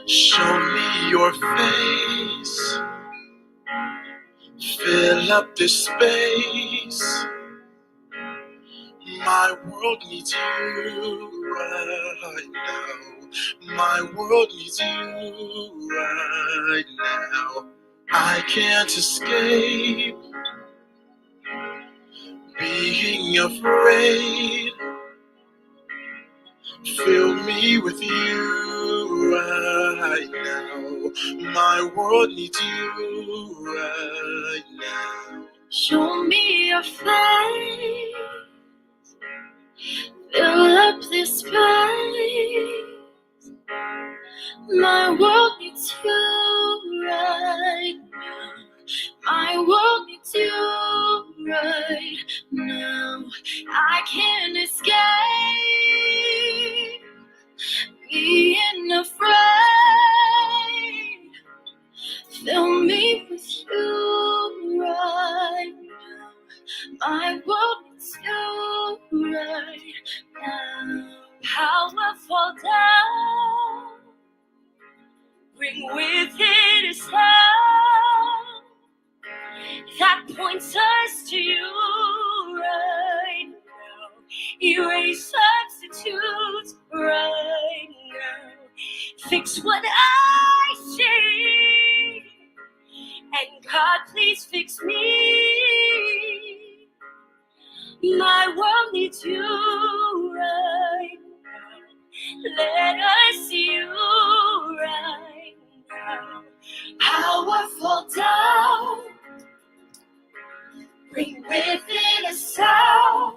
Show me your face, fill up this space. My world needs you right now. My world needs you right now. I can't escape being afraid. Fill me with you right now. My world needs you right now. Show me your face, fill up this space. My world needs you right now. My world needs you right now. I can't escape being afraid. Fill me with you right now. My world needs you right now. Power fall down. Bring with it a sound that points us to you right now. Erase substitutes right now. Fix what I see, and God, please fix me. My world needs you right now. Let us see you right now. Power fall down. Bring with it a sound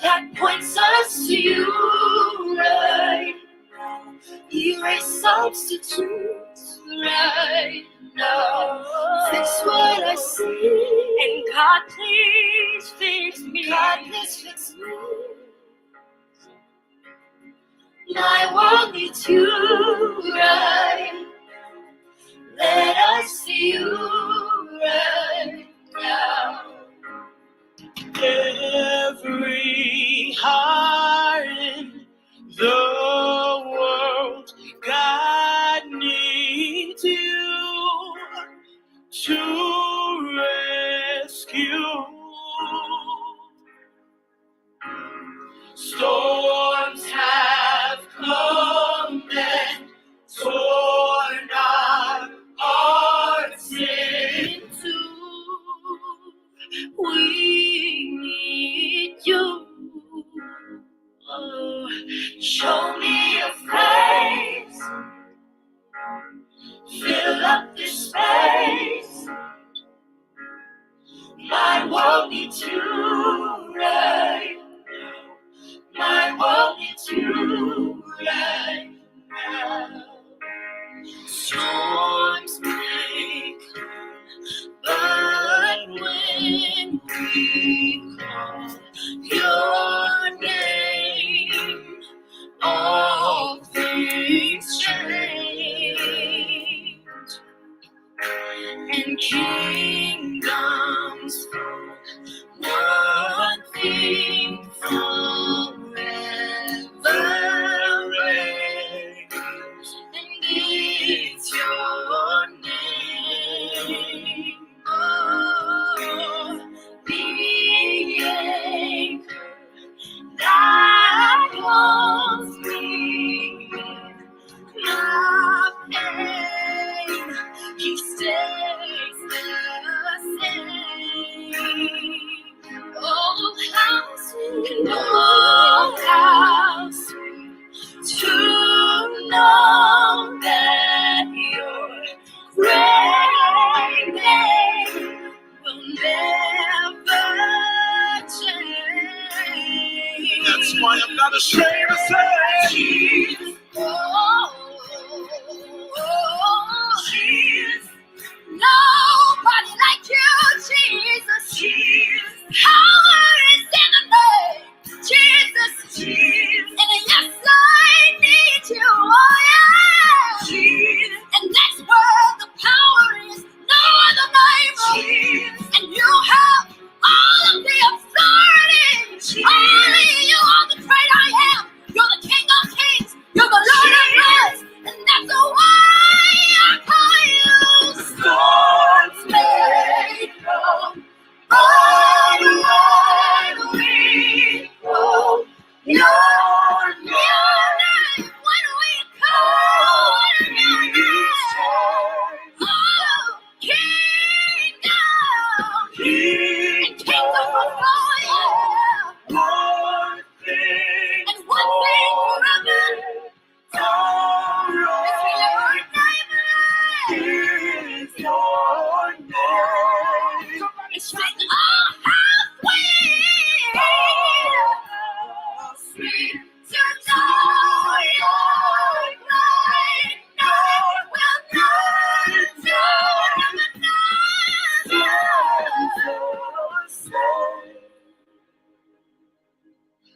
that points us to you right now. Erase substitutes right now. Fix what I see, and God, please fix me. God, please fix me. My world needs you right now. Let us see you right now. Every heart in the world, God needs you to rescue. Storms have come and torn our hearts in two. We need you. Oh, show me your face, fill up this space. My world needs you right now. My world needs you right now. Storms may come, but when we call your name, all things change, and kingdoms fall. One thing forever reigns, and it's your name. Oh, be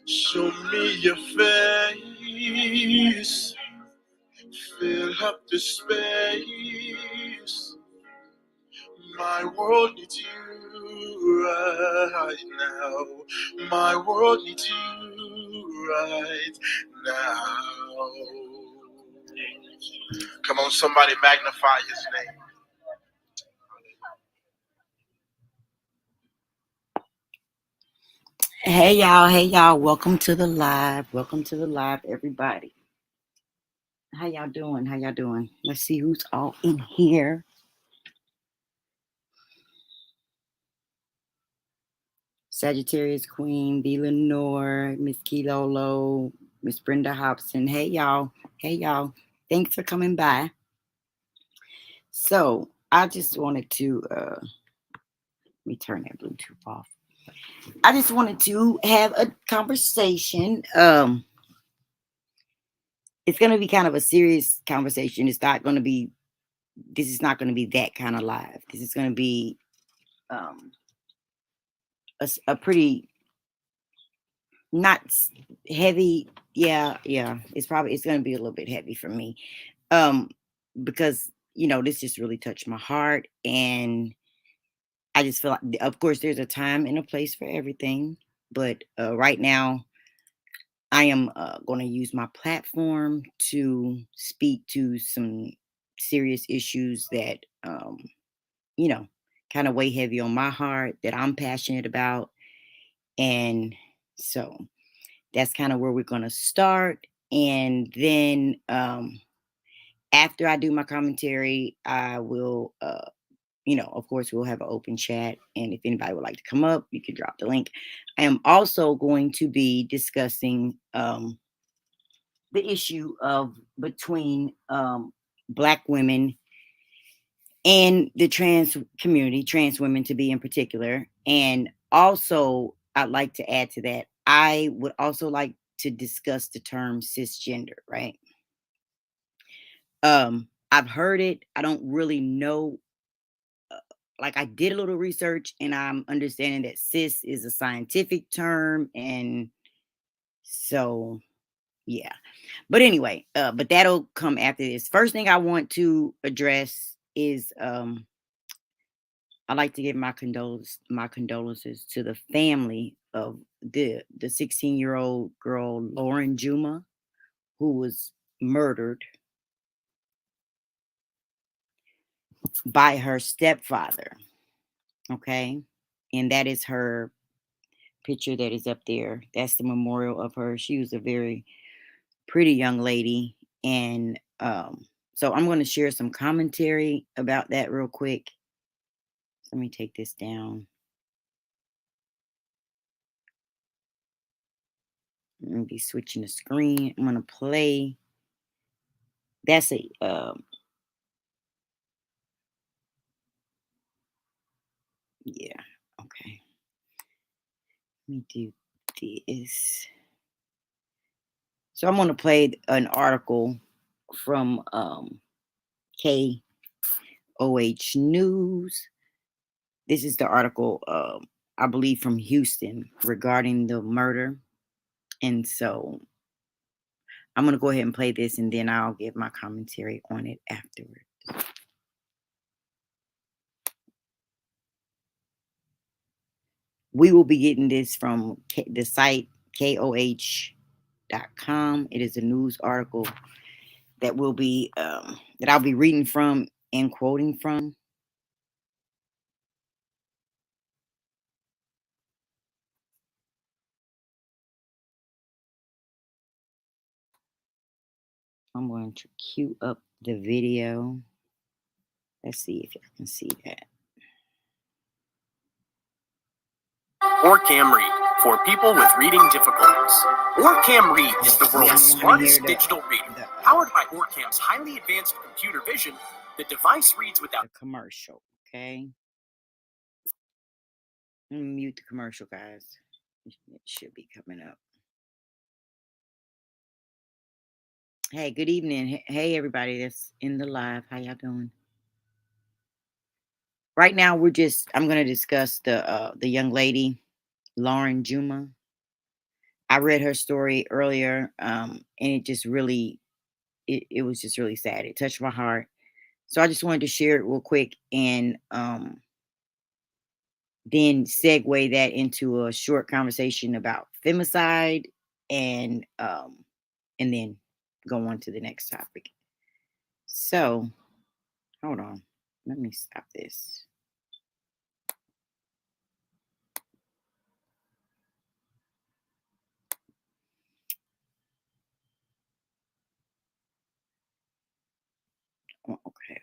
Show me your face. Fill up the space. My world needs you right now. My world needs you right now. Come on, somebody magnify his name. Hey y'all, welcome to the live. Welcome to the live, everybody. How y'all doing? Let's see who's all in here. Sagittarius Queen, B. Lenore, Miss Kilolo, Miss Brenda Hobson. Hey y'all. Thanks for coming by. So I just wanted to let me turn that Bluetooth off. I just wanted to have a conversation. It's gonna be kind of a serious conversation. This is not gonna be that kind of live. This is gonna be a pretty not heavy. Yeah. It's gonna be a little bit heavy for me. Because this just really touched my heart, and I just feel like, of course, there's a time and a place for everything, but right now, I am going to use my platform to speak to some serious issues that kind of weigh heavy on my heart, that I'm passionate about, and so that's kind of where we're going to start, and then after I do my commentary, I will, of course, we'll have an open chat. And if anybody would like to come up, you can drop the link. I am also going to be discussing the issue of between Black women and the trans community, trans women to be in particular. And also, I'd like to add to that, I would also like to discuss the term cisgender, right? I've heard it. I don't really know. Like, I did a little research, and I'm understanding that cis is a scientific term, and so yeah. But anyway, but that'll come after this. First thing I want to address is I'd like to give my condolences to the family of the 16-year-old girl Lauren JUMA, who was murdered by her stepfather. Okay. And that is her picture that is up there. That's the memorial of her. She was a very pretty young lady. And so I'm going to share some commentary about that real quick. Let me take this down. I'm going to be switching the screen. I'm going to play. That's a yeah. Okay. Let me do this. So I'm going to play an article from KOH News. This is the article, I believe, from Houston regarding the murder. And so I'm going to go ahead and play this, and then I'll give my commentary on it afterwards. We will be getting this from the site KOH.com. It is a news article that will be that I'll be reading from and quoting from. I'm going to cue up the video. Let's see if you can see that. Orcam Read for people with reading difficulties. Orcam Read is the world's smartest digital reader. Powered by Orcam's highly advanced computer vision, the device reads without the commercial. Okay. Let me mute the commercial, guys. It should be coming up. Hey, good evening. Hey, everybody that's in the live. How y'all doing? Right now, I'm going to discuss the young lady, Lauren JUMA. I read her story earlier, and it just really, it was just really sad. It touched my heart. So I just wanted to share it real quick and then segue that into a short conversation about femicide and and then go on to the next topic. So hold on. Let me stop this. Oh, okay.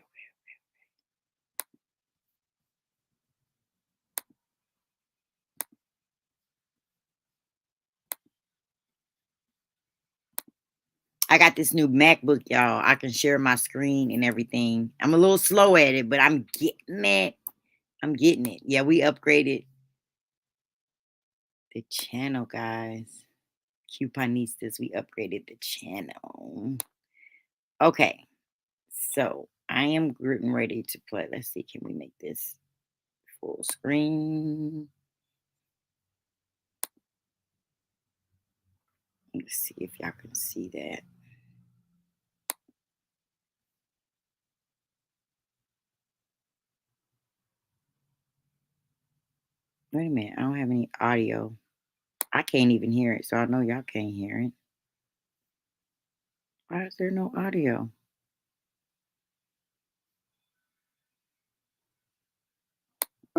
I got this new MacBook, y'all. I can share my screen and everything. I'm a little slow at it, but I'm getting it. I'm getting it. Yeah, we upgraded the channel, guys. Couponistas, we upgraded the channel. Okay, so I am getting ready to play. Let's see, can we make this full screen? Let's see if y'all can see that. Wait a minute, I don't have any audio. I can't even hear it, so I know y'all can't hear it. Why is there no audio?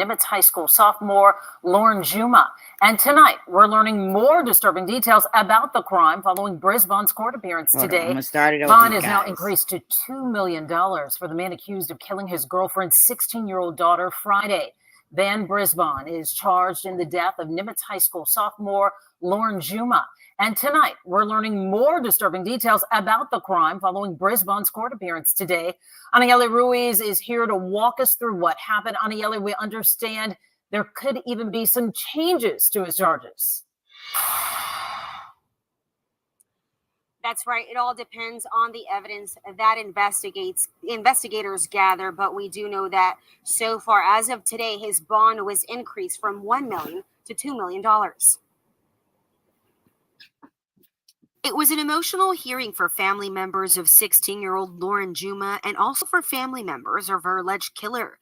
Nimitz High School sophomore Lauren JUMA. And tonight, we're learning more disturbing details about the crime following Brisbane's court appearance today. I'm gonna start it over, Bond is now guys. increased to $2 million for the man accused of killing his girlfriend's 16-year-old daughter Friday. Van Brisbane is charged in the death of Nimitz High School sophomore Lauren JUMA. And tonight, we're learning more disturbing details about the crime following Brisbane's court appearance today. Aniele Ruiz is here to walk us through what happened. Aniele, we understand there could even be some changes to his charges. That's right. It all depends on the evidence that investigators gather, but we do know that so far, as of today, his bond was increased from $1 million to $2 million. It was an emotional hearing for family members of 16-year-old Lauren JUMA and also for family members of her alleged killer.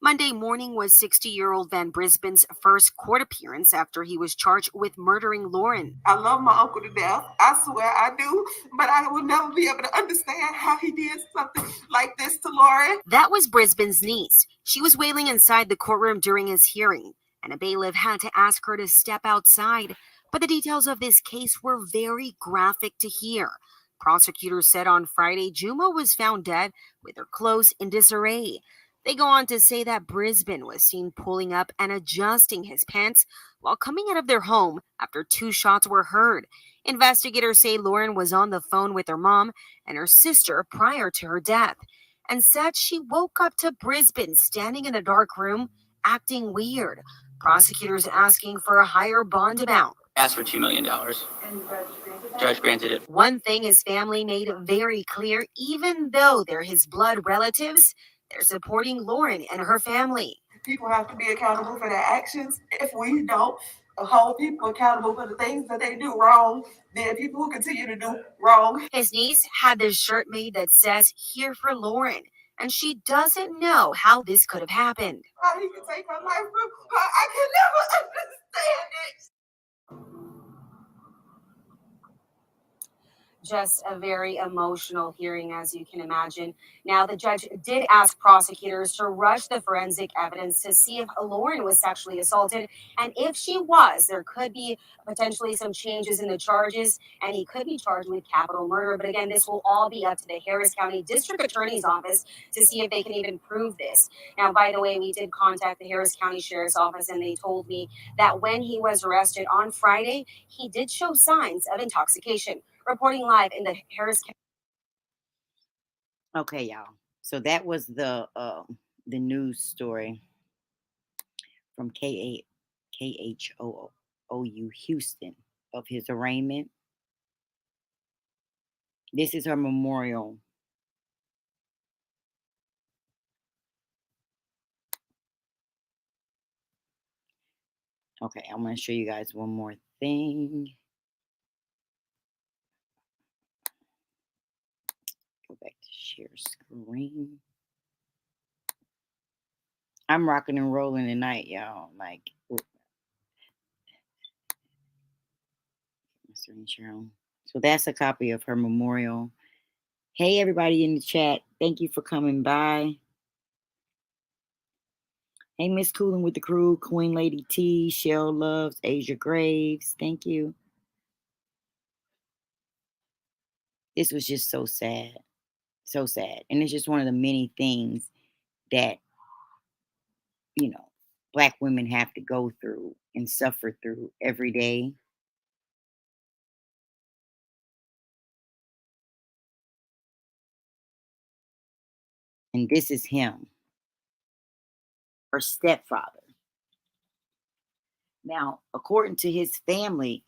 Monday morning was 60-year-old Van Brisbane's first court appearance after he was charged with murdering Lauren. I love my uncle to death. I swear I do, but I will never be able to understand how he did something like this to Lauren. That was Brisbane's niece. She was wailing inside the courtroom during his hearing, and a bailiff had to ask her to step outside. But the details of this case were very graphic to hear. Prosecutors said on Friday JUMA was found dead with her clothes in disarray. They go on to say that Brisbane was seen pulling up and adjusting his pants while coming out of their home after 2 shots were heard. Investigators say Lauren was on the phone with her mom and her sister prior to her death and said she woke up to Brisbane standing in a dark room acting weird. Prosecutors asking for a higher bond amount. Asked for $2 million. Judge granted it. One thing his family made very clear, even though they're his blood relatives, they're supporting Lauren and her family. People have to be accountable for their actions. If we don't hold people accountable for the things that they do wrong, then people will continue to do wrong. His niece had this shirt made that says, "Here for Lauren," and she doesn't know how this could have happened. How he can take her life from her, I can never understand it. Just a very emotional hearing, as you can imagine. Now, the judge did ask prosecutors to rush the forensic evidence to see if Lauren was sexually assaulted. And if she was, there could be potentially some changes in the charges, and he could be charged with capital murder. But again, this will all be up to the Harris County District Attorney's Office to see if they can even prove this. Now, by the way, we did contact the Harris County Sheriff's Office, and they told me that when he was arrested on Friday, he did show signs of intoxication. Reporting live in the Harris County. Okay, y'all. So that was the news story from KHOU Houston of his arraignment. This is her memorial. Okay, I'm going to show you guys one more thing. Share screen. I'm rocking and rolling tonight, y'all. Like, so that's a copy of her memorial. Hey, everybody in the chat. Thank you for coming by. Hey, Miss Cooling with the Crew, Queen Lady T, Shell Loves, Asia Graves. Thank you. This was just so sad. So sad. And it's just one of the many things that, you know, Black women have to go through and suffer through every day. And this is him, her stepfather. Now, according to his family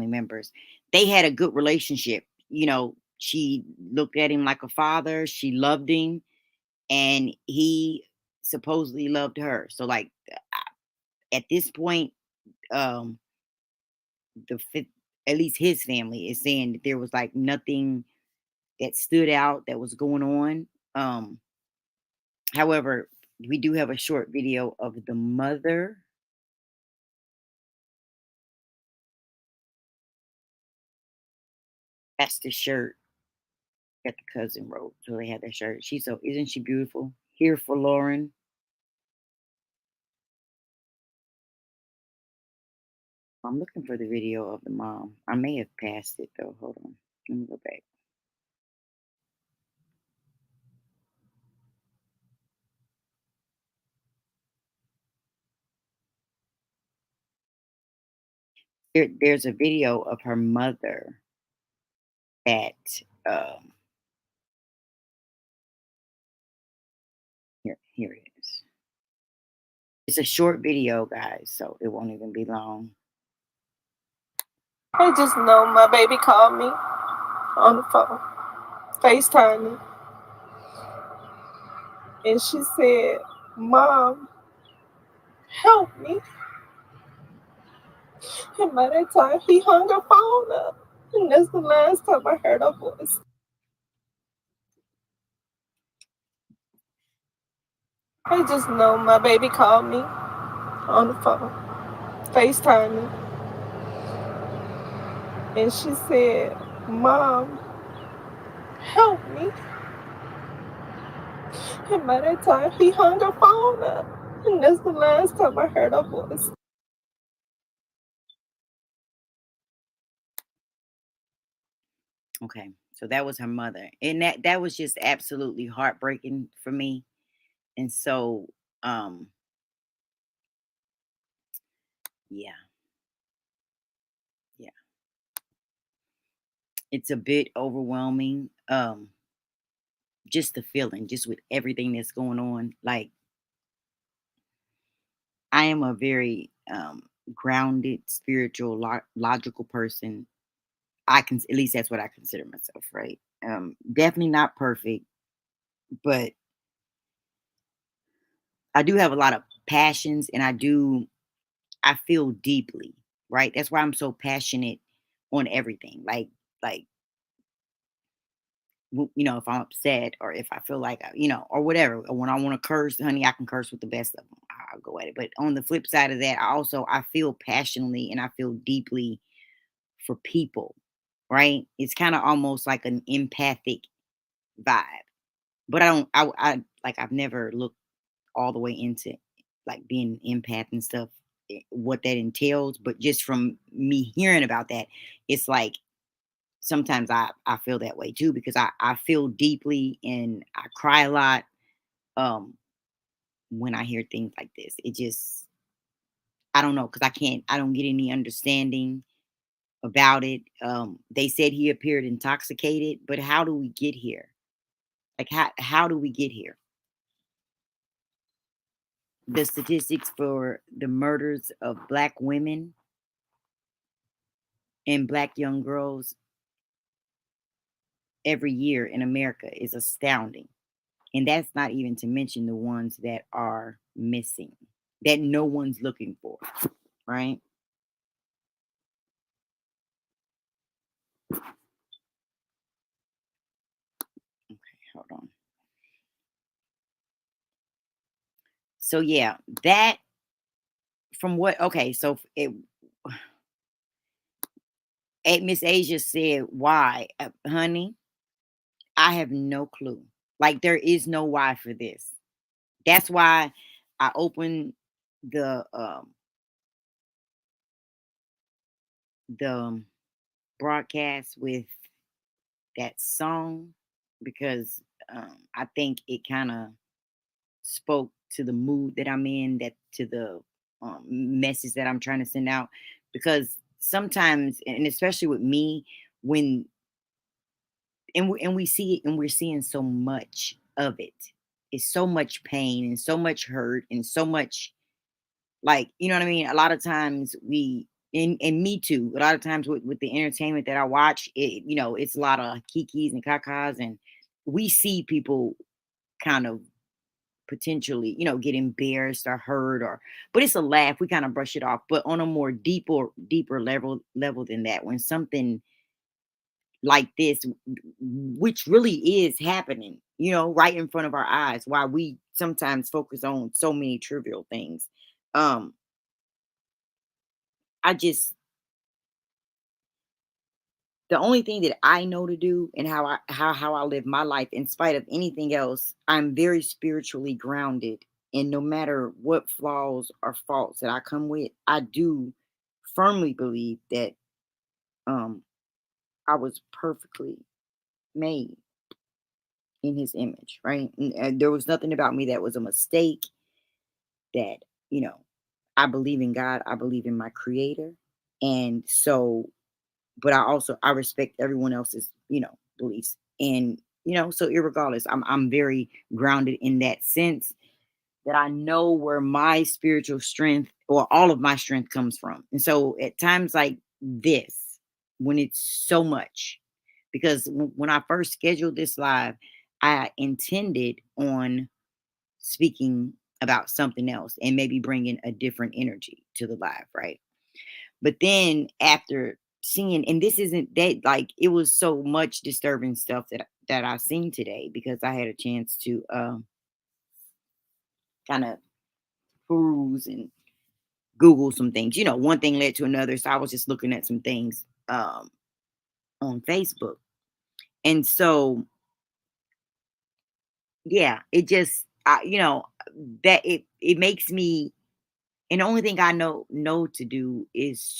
members, they had a good relationship. You know, she looked at him like a father. She loved him, and he supposedly loved her. So, like, at this point, um, at least his family is saying that there was like nothing that stood out that was going on. However, we do have a short video of the mother. That's the shirt that the cousin wrote. So they had that shirt. Isn't she beautiful? Here for Lauren. I'm looking for the video of the mom. I may have passed it though. Hold on. Let me go back. There's a video of her mother that here it is. It's a short video, guys, so it won't even be long. I just know my baby called me on the phone, FaceTiming, and she said, "Mom, help me." And by that time, he hung her phone up. And that's the last time I heard her voice. I just know my baby called me on the phone, FaceTiming, and she said, "Mom, help me." And by that time, he hung her phone up. And that's the last time I heard her voice. Okay, so that was her mother, and that was just absolutely heartbreaking for me. And so, yeah, yeah, it's a bit overwhelming. Just the feeling, just with everything that's going on. Like, I am a very grounded, spiritual, logical person. I can, at least that's what I consider myself, right? Definitely not perfect, but I do have a lot of passions, and I feel deeply, right? That's why I'm so passionate on everything. Like, you know, if I'm upset or if I feel like, you know, or whatever, or when I want to curse, honey, I can curse with the best of them. I'll go at it. But on the flip side of that, I feel passionately and I feel deeply for people, right? It's kind of almost like an empathic vibe. But I've never looked all the way into like being an empath and stuff, what that entails. But just from me hearing about that, it's like sometimes I feel that way too, because I feel deeply and I cry a lot when I hear things like this. It just, I don't know, because I don't get any understanding about it. They said he appeared intoxicated, but how do we get here? Like, how do we get here? The statistics for the murders of Black women and Black young girls every year in America is astounding. And that's not even to mention the ones that are missing, that no one's looking for, right? Okay, hold on. So yeah, that from what okay, so Miss Asia said, why? Honey, I have no clue. Like there is no why for this. That's why I opened the the broadcast with that song because I think it kind of spoke to the mood that I'm in, that to the message that I'm trying to send out. Because sometimes, and especially with me, when and we see it, and we're seeing so much of it. It's so much pain and so much hurt and so much like you know what I mean. A lot of times we and me too. A lot of times with the entertainment that I watch, it's a lot of kikis and kakas, and we see people kind of potentially, get embarrassed or hurt but it's a laugh. We kind of brush it off. But on a more deeper level than that, when something like this, which really is happening, right in front of our eyes, while we sometimes focus on so many trivial things. Um, I just the only thing that I know to do and how I live my life in spite of anything else, I'm very spiritually grounded. And no matter what flaws or faults that I come with, I do firmly believe that um I was perfectly made in his image, right? And there was nothing about me that was a mistake, that, you know, I believe in God, I believe in my creator. And so but I respect everyone else's, beliefs. And, so irregardless, I'm very grounded in that sense that I know where my spiritual strength or all of my strength comes from. And so at times like this, when it's so much, because when I first scheduled this live, I intended on speaking about something else and maybe bringing a different energy to the live, right? But then after seeing, and this isn't that like it was so much disturbing stuff that I seen today because I had a chance to kind of peruse and Google some things. One thing led to another, so I was just looking at some things on Facebook, and so yeah, it just that it makes me. And the only thing I know to do is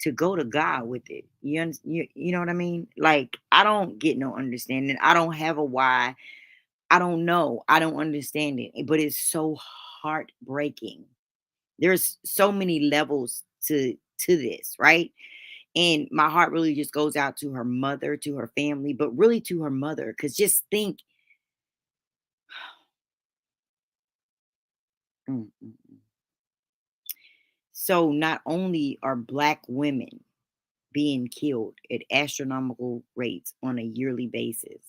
to go to God with it. You know what I mean? Like I don't get no understanding. I don't have a why. I don't know. I don't understand it. But it's so heartbreaking. There's so many levels to this, right? And my heart really just goes out to her mother, to her family, but really to her mother. Cause just think, mm, mm, mm. So not only are Black women being killed at astronomical rates on a yearly basis,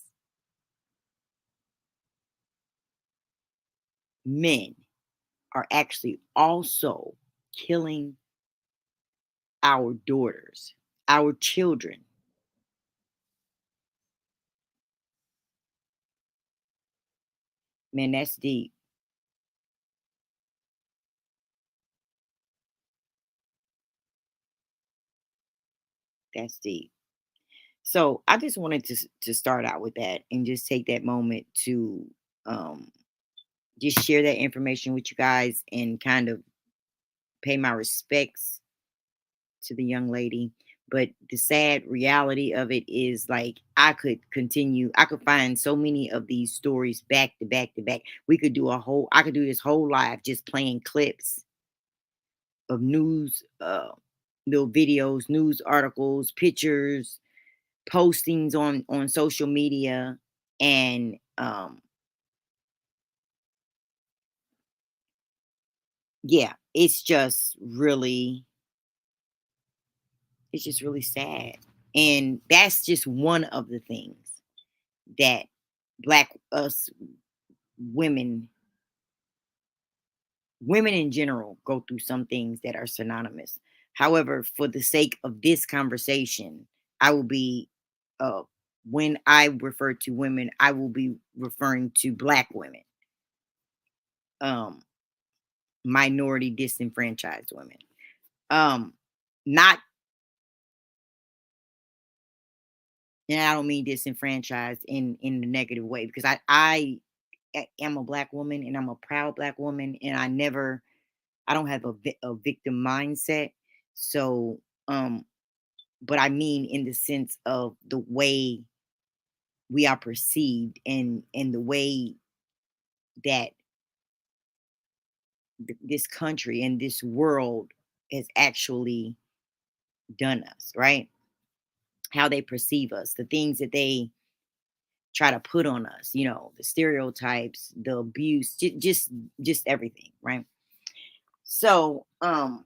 men are actually also killing our daughters, our children. Man, that's deep. That's deep. So I just wanted to start out with that and just take that moment to um, just share that information with you guys and kind of pay my respects to the young lady. But the sad reality of it is like I could find so many of these stories back to back to back. I could do this whole live just playing clips of news, little videos, news articles, pictures, postings on social media, and yeah, it's just really sad. And that's just one of the things that Black us women women in general go through, some things that are synonymous. However, for the sake of this conversation, I will be uh when I refer to women, I will be referring to Black women, minority disenfranchised women. Not, and I don't mean disenfranchised in the negative way, because I am a Black woman and I'm a proud Black woman, and I don't have a victim mindset. So, but I mean in the sense of the way we are perceived, and the way that this country and this world has actually done us, right? How they perceive us, the things that they try to put on us, the stereotypes, the abuse, just everything, right? So, and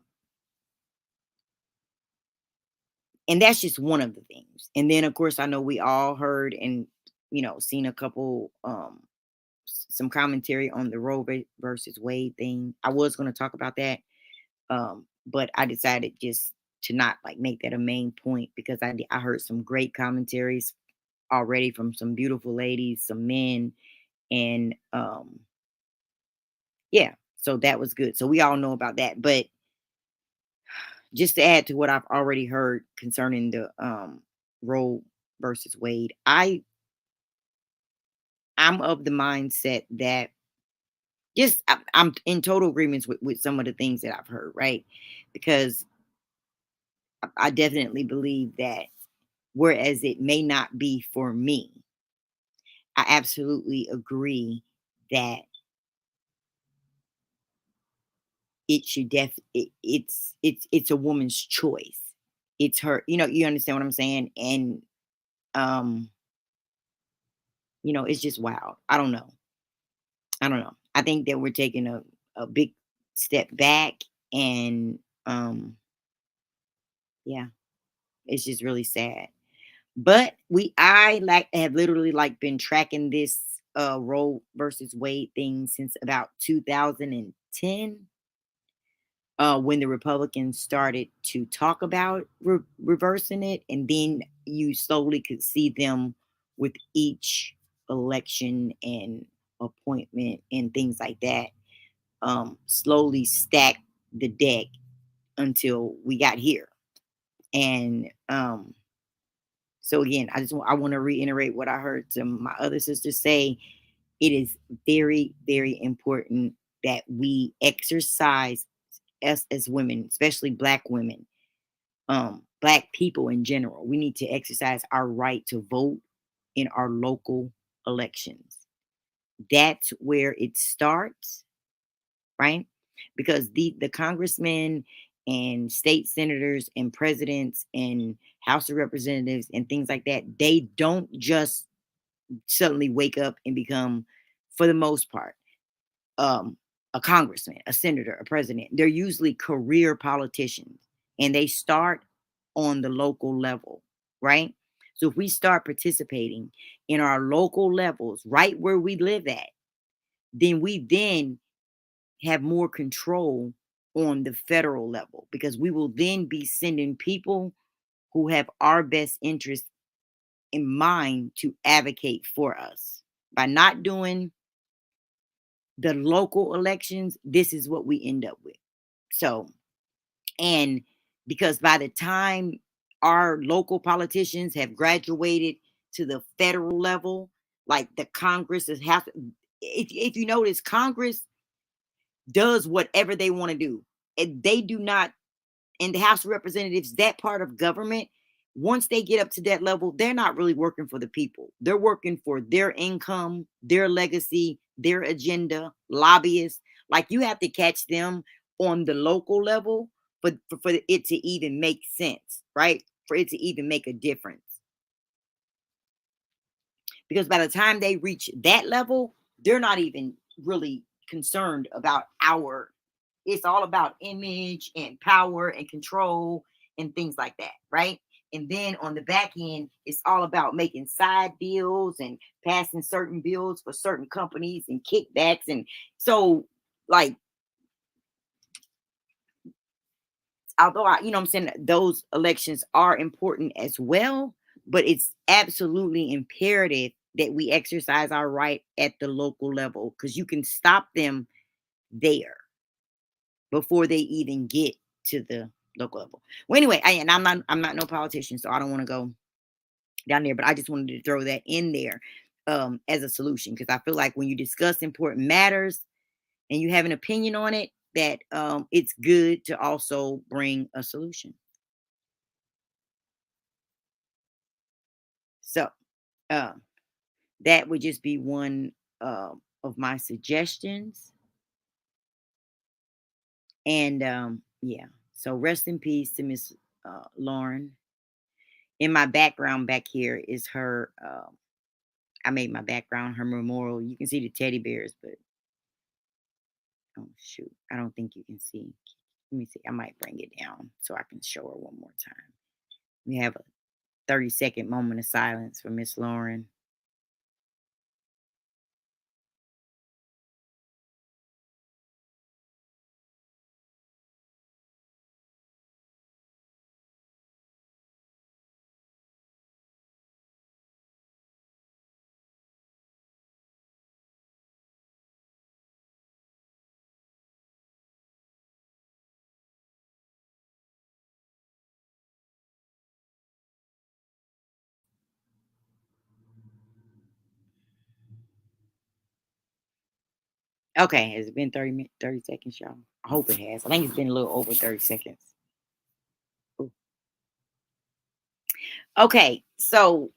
that's just one of the things. And then of course I know we all heard and seen a couple some commentary on the Roe versus Wade thing. I was going to talk about that, but I decided just to not like make that a main point, because I heard some great commentaries already from some beautiful ladies, some men, and yeah, so that was good. So we all know about that. But just to add to what I've already heard concerning the Roe versus Wade, I'm of the mindset that I'm in total agreement with some of the things that I've heard, right? Because I definitely believe that whereas it may not be for me, I absolutely agree that it should it's a woman's choice. It's her, you understand what I'm saying? And um, it's just wild. I don't know. I think that we're taking a big step back, and yeah, it's just really sad. But I like have literally like been tracking this Roe versus Wade thing since about 2010, when the Republicans started to talk about reversing it, and then you slowly could see them with each election and appointment and things like that, slowly stack the deck until we got here. And so again, I want to reiterate what I heard some my other sisters say. It is very, very important that we exercise, us as women, especially Black women, Black people in general. We need to exercise our right to vote in our local elections. That's where it starts, right? Because the congressmen and state senators and presidents and House of Representatives and things like that, they don't just suddenly wake up and become, for the most part, a congressman, a senator, a president. They're usually career politicians, and they start on the local level, right? So if we start participating in our local levels, right where we live at, then we then have more control on the federal level, because we will then be sending people who have our best interest in mind to advocate for us. By not doing the local elections, this is what we end up with. So, and because by the time our local politicians have graduated to the federal level, like the Congress is half, if you notice, Congress does whatever they want to do. And they do not, in the House of Representatives, that part of government, once they get up to that level, they're not really working for the people. They're working for their income, their legacy, their agenda, lobbyists. Like, you have to catch them on the local level for it to even make sense, right? For it to even make a difference. Because by the time they reach that level, they're not even really concerned about it's all about image and power and control and things like that, right? And then on the back end, it's all about making side deals and passing certain bills for certain companies and kickbacks. And so, like, although I'm saying those elections are important as well, but it's absolutely imperative that we exercise our right at the local level, because you can stop them there before they even get to the local level. Well, anyway, I'm not no politician, so I don't want to go down there, but I just wanted to throw that in there as a solution, because I feel like when you discuss important matters and you have an opinion on it, that it's good to also bring a solution. So that would just be one of my suggestions. And yeah, so rest in peace to Miss Lauren. In my background back here is her. I made my background her memorial. You can see the teddy bears, but oh shoot, I don't think you can see. Let me see. I might bring it down so I can show her one more time. We have a 30-second moment of silence for Miss Lauren. Okay, has it been 30 seconds, y'all? I hope it has. I think it's been a little over 30 seconds. Ooh. Okay, so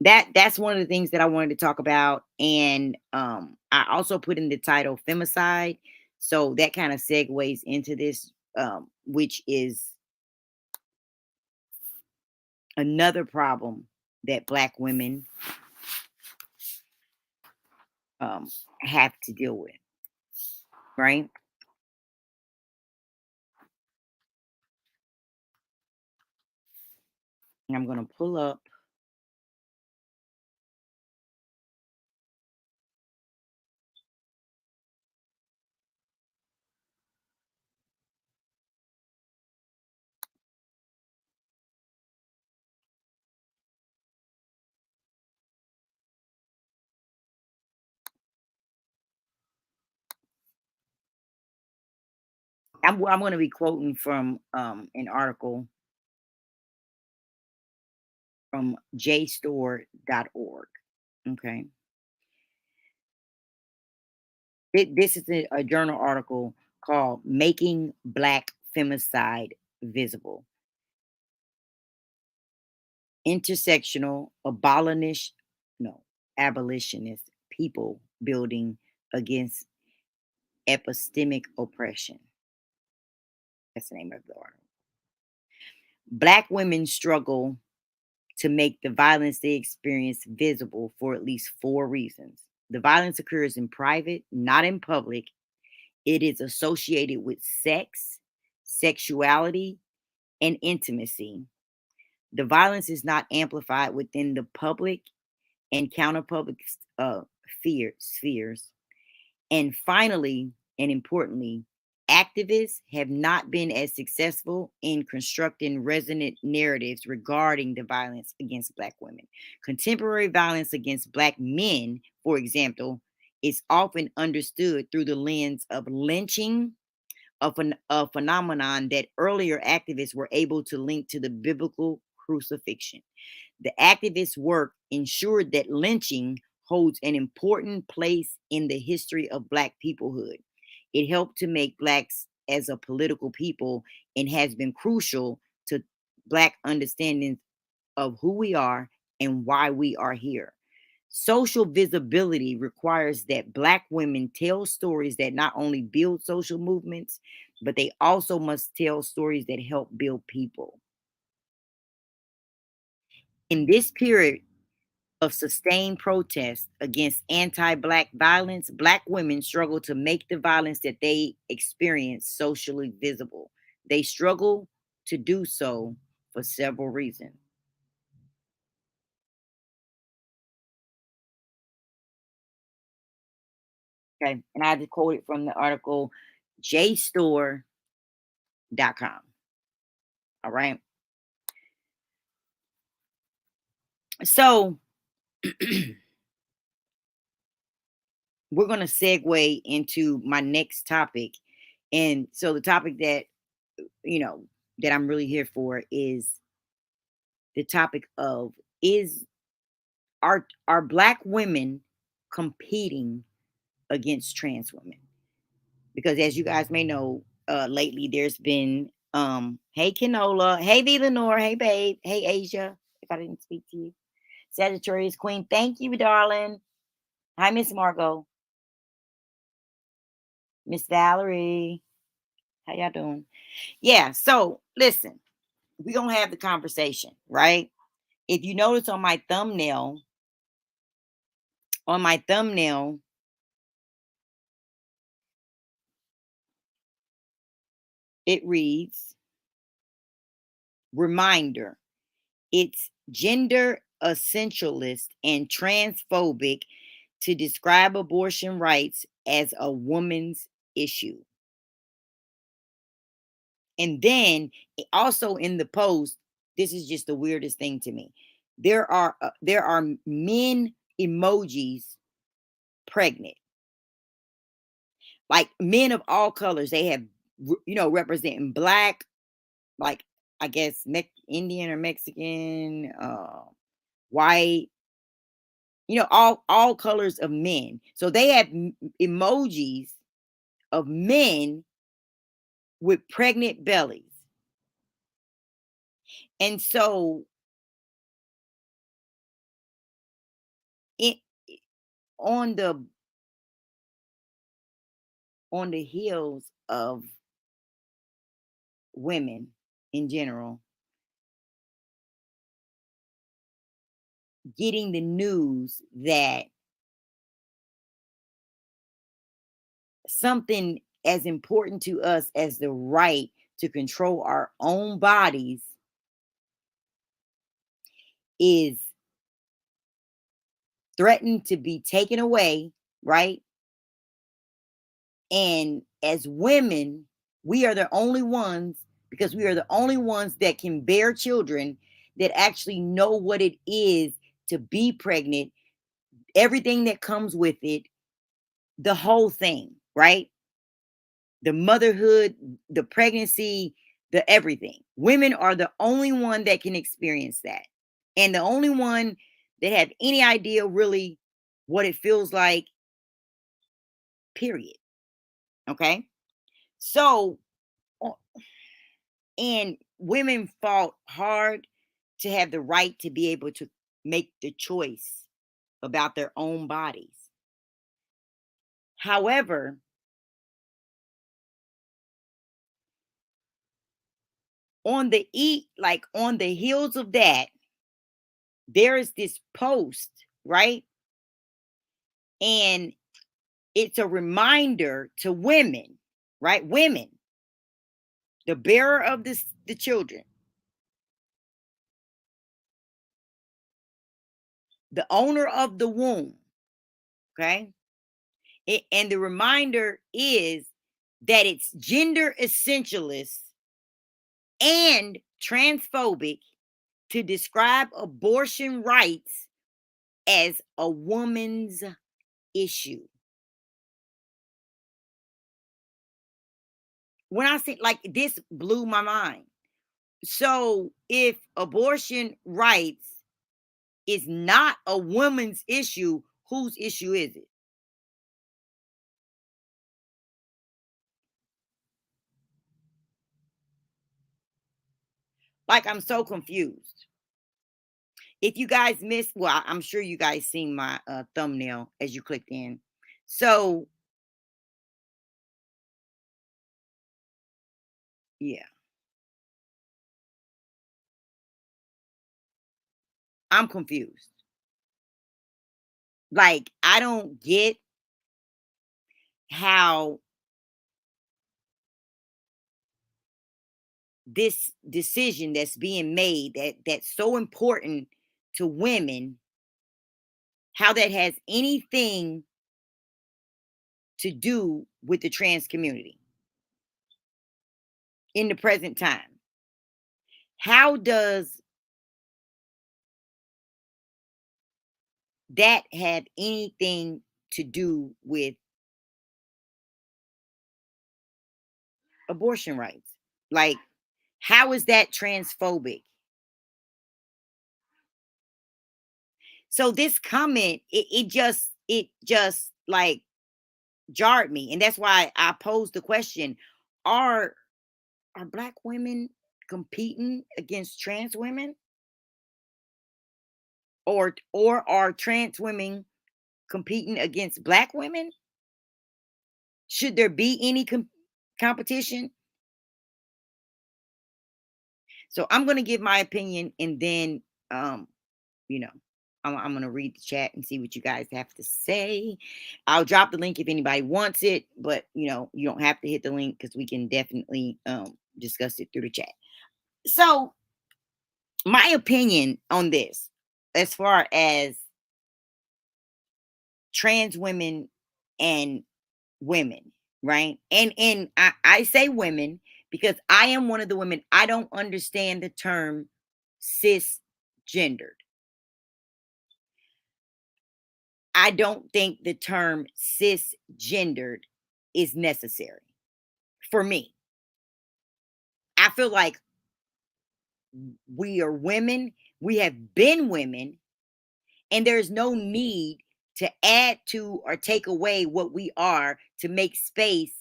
that's one of the things that I wanted to talk about. And I also put in the title femicide. So that kind of segues into this, which is another problem that Black women have to deal with, right? And I'm going to pull up. I'm going to be quoting from an article from jstore.org. Okay. This is a journal article called Making Black Femicide Visible. Intersectional abolitionist people building against epistemic oppression. That's the name of the article. Black women struggle to make the violence they experience visible for at least 4 reasons. The violence occurs in private, not in public. It is associated with sex, sexuality, and intimacy. The violence is not amplified within the public and counterpublic spheres. And finally, and importantly, activists have not been as successful in constructing resonant narratives regarding the violence against Black women. Contemporary violence against Black men, for example, is often understood through the lens of lynching, a phenomenon that earlier activists were able to link to the biblical crucifixion. The activists' work ensured that lynching holds an important place in the history of Black peoplehood. It helped to make Blacks as a political people and has been crucial to Black understanding of who we are and why we are here. Social visibility requires that Black women tell stories that not only build social movements, but they also must tell stories that help build people. In this period of sustained protest against anti-Black violence, Black women struggle to make the violence that they experience socially visible. They struggle to do so for several reasons. Okay, and I just quoted from the article jstore.com. All right. So we're going to segue into my next topic. And so the topic that, that I'm really here for is the topic of, is are black women competing against trans women? Because as you guys may know, lately there's been hey Canola, hey V Lenore, hey babe, hey Asia, if I didn't speak to you. Sagittarius Queen, thank you, darling. Hi, Miss Margot. Miss Valerie. How y'all doing? Yeah, so listen, we're gonna have the conversation, right? If you notice on my thumbnail, it reads reminder. It's gender essentialist and transphobic to describe abortion rights as a woman's issue. And then also in the post, this is just the weirdest thing to me. There are men emojis pregnant, like men of all colors. They have, representing black, like I guess Indian or Mexican, white, all colors of men. So they have emojis of men with pregnant bellies. And so it on the heels of women in general getting the news that something as important to us as the right to control our own bodies is threatened to be taken away, right? And as women, we are the only ones, because we are the only ones that can bear children, that actually know what it is to be pregnant, everything that comes with it, the whole thing, right? The motherhood, the pregnancy, the everything. Women are the only one that can experience that. And the only one that have any idea really what it feels like, period. Okay? So, and women fought hard to have the right to be able to make the choice about their own bodies. However, on the heels of that, there is this post, right? And it's a reminder to women, right? Women, the bearer of the children, the owner of the womb, okay? And the reminder is that it's gender essentialist and transphobic to describe abortion rights as a woman's issue. When I say, like, this blew my mind. So if abortion rights is not a woman's issue, whose issue is it? Like, I'm so confused. If you guys missed, well, I'm sure you guys seen my thumbnail as you clicked in. So yeah, I'm confused. Like, I don't get how this decision that's being made, that's so important to women, how that has anything to do with the trans community in the present time. How does that have anything to do with abortion rights? Like, how is that transphobic? So this comment, it just like jarred me. And that's why I posed the question, are Black women competing against trans women? Or are trans women competing against Black women? Should there be any competition? So I'm going to give my opinion, and then you know, I'm going to read the chat and see what you guys have to say. I'll drop the link if anybody wants it, but you don't have to hit the link because we can definitely discuss it through the chat. So my opinion on this, as far as trans women and women, right? And I say women because I am one of the women. I don't understand the term cisgendered. I don't think the term cisgendered is necessary for me. I feel like we are women, we have been women, and there's no need to add to or take away what we are to make space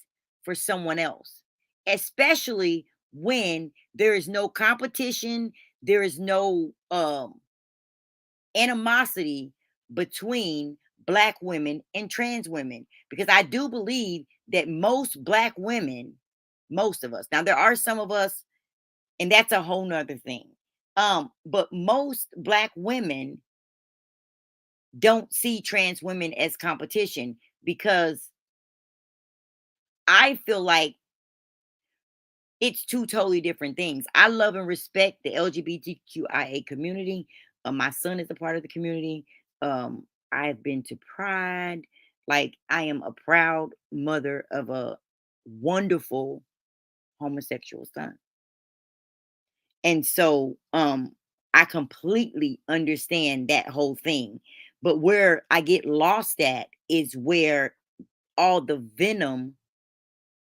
for someone else, especially when there is no competition, there is no animosity between Black women and trans women, because I do believe that most Black women, most of us, now there are some of us, and that's a whole nother thing, but most Black women don't see trans women as competition, because I feel like it's two totally different things. I love and respect the LGBTQIA community. My son is a part of the community. I've been to Pride. Like, I am a proud mother of a wonderful homosexual son. And so I completely understand that whole thing. But where I get lost at is where all the venom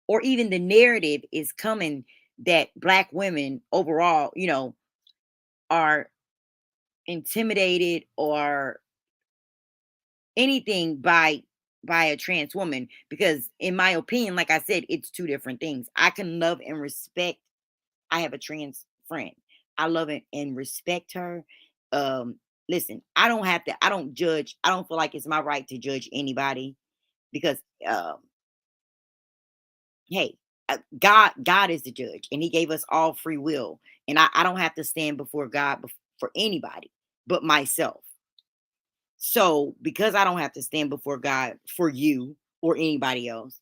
or even the narrative is coming that Black women overall, are intimidated or anything by a trans woman. Because in my opinion, like I said, it's two different things. I can love and respect. I have a trans friend. I love it and respect her. Listen, I don't judge. I don't feel like it's my right to judge anybody, because hey, God is the judge, and he gave us all free will, and I don't have to stand before God for anybody but myself. So because I don't have to stand before God for you or anybody else,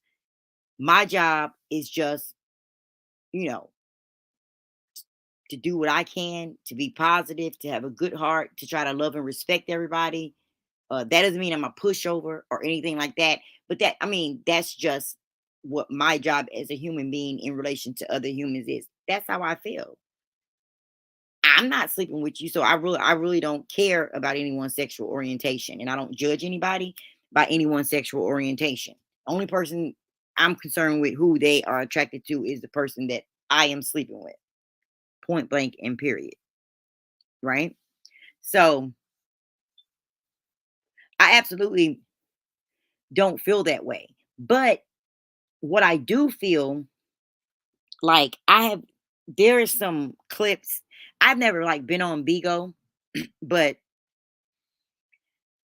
my job is just, you know to do what I can, to be positive, to have a good heart, to try to love and respect everybody. That doesn't mean I'm a pushover or anything like that. But that's just what my job as a human being in relation to other humans is. That's how I feel. I'm not sleeping with you, so I really don't care about anyone's sexual orientation, and I don't judge anybody by anyone's sexual orientation. Only person I'm concerned with who they are attracted to is the person that I am sleeping with. Point blank and period. Right? So I absolutely don't feel that way. But what I do feel like, there are some clips. I've never like been on Bigo, but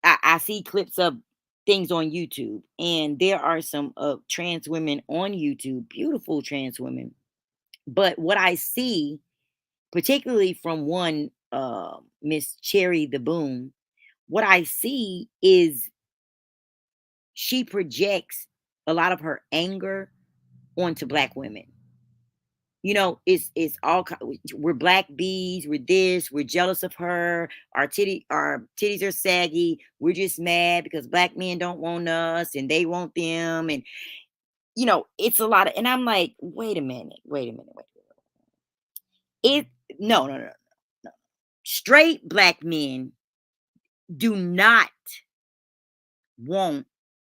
I see clips of things on YouTube, and there are some trans women on YouTube, beautiful trans women. But what I see, particularly from one Miss Cherry the Boom, what I see is she projects a lot of her anger onto Black women. It's all we're Black bees, we're this, we're jealous of her, our titties are saggy, we're just mad because Black men don't want us and they want them, and it's a lot of, and I'm like, wait a minute, wait a minute, wait a minute. No, no, no, no. Straight Black men do not want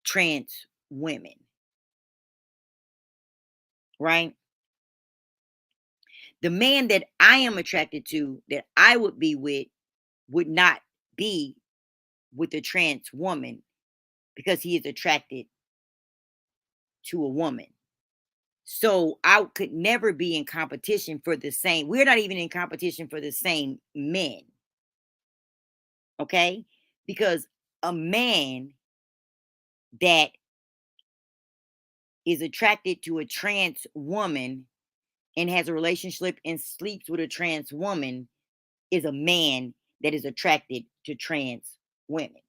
trans women, right? The man that I am attracted to, that I would be with, would not be with a trans woman because he is attracted to a woman. So I could never be in competition for the same. We're not even in competition for the same men. Okay? Because a man that is attracted to a trans woman and has a relationship and sleeps with a trans woman is a man that is attracted to trans women.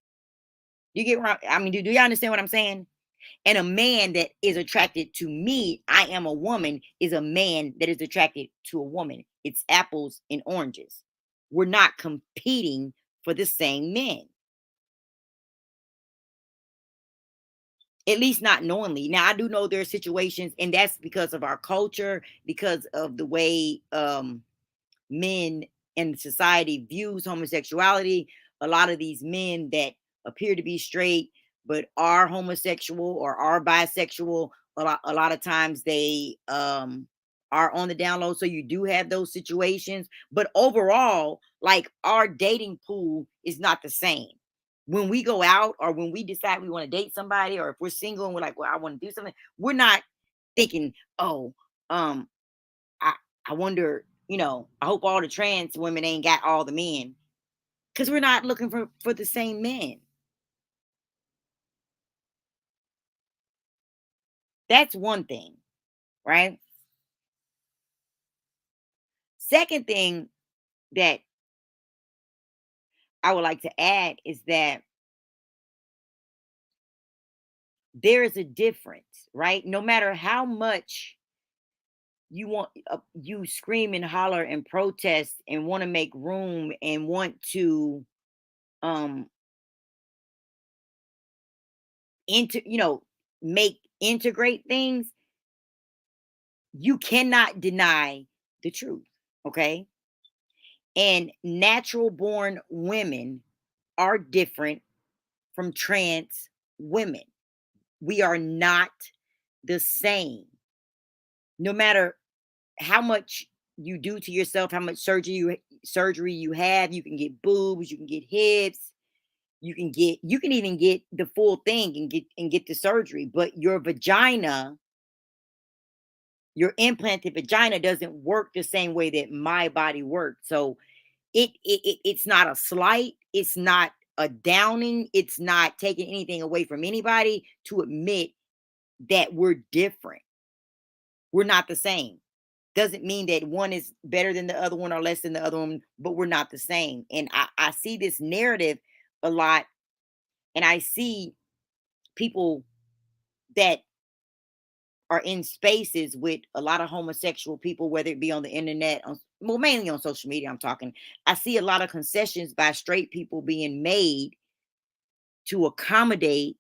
You get what I mean? Do you understand what I'm saying? And a man that is attracted to me, I am a woman, is a man that is attracted to a woman. It's apples and oranges. We're not competing for the same men. At least not knowingly. Now, I do know there are situations, and that's because of our culture, because of the way men and society views homosexuality. A lot of these men that appear to be straight but are homosexual or are bisexual, a lot of times they are on the down low. So you do have those situations, but overall, like, our dating pool is not the same. When we go out or when we decide we want to date somebody, or if we're single and we're like, well, I want to do something, we're not thinking, oh, I wonder, I hope all the trans women ain't got all the men, because we're not looking for the same men. That's one thing, right? Second thing that I would like to add is that there is a difference, right? No matter how much you scream and holler and protest and want to make room and want to um inter you know integrate things, you cannot deny the truth, okay? And natural born women are different from trans women. We are not the same. No matter how much you do to yourself, how much surgery you have, you can get boobs, you can get hips, you can even get the full thing and get the surgery, but your vagina, your implanted vagina, doesn't work the same way that my body works. So it's not a slight, it's not a downing, it's not taking anything away from anybody to admit that we're different. We're not the same. Doesn't mean that one is better than the other one or less than the other one, but we're not the same. And I see this narrative a lot, and I see people that are in spaces with a lot of homosexual people, whether it be on the internet, well, mainly on social media, I'm talking. I see a lot of concessions by straight people being made to accommodate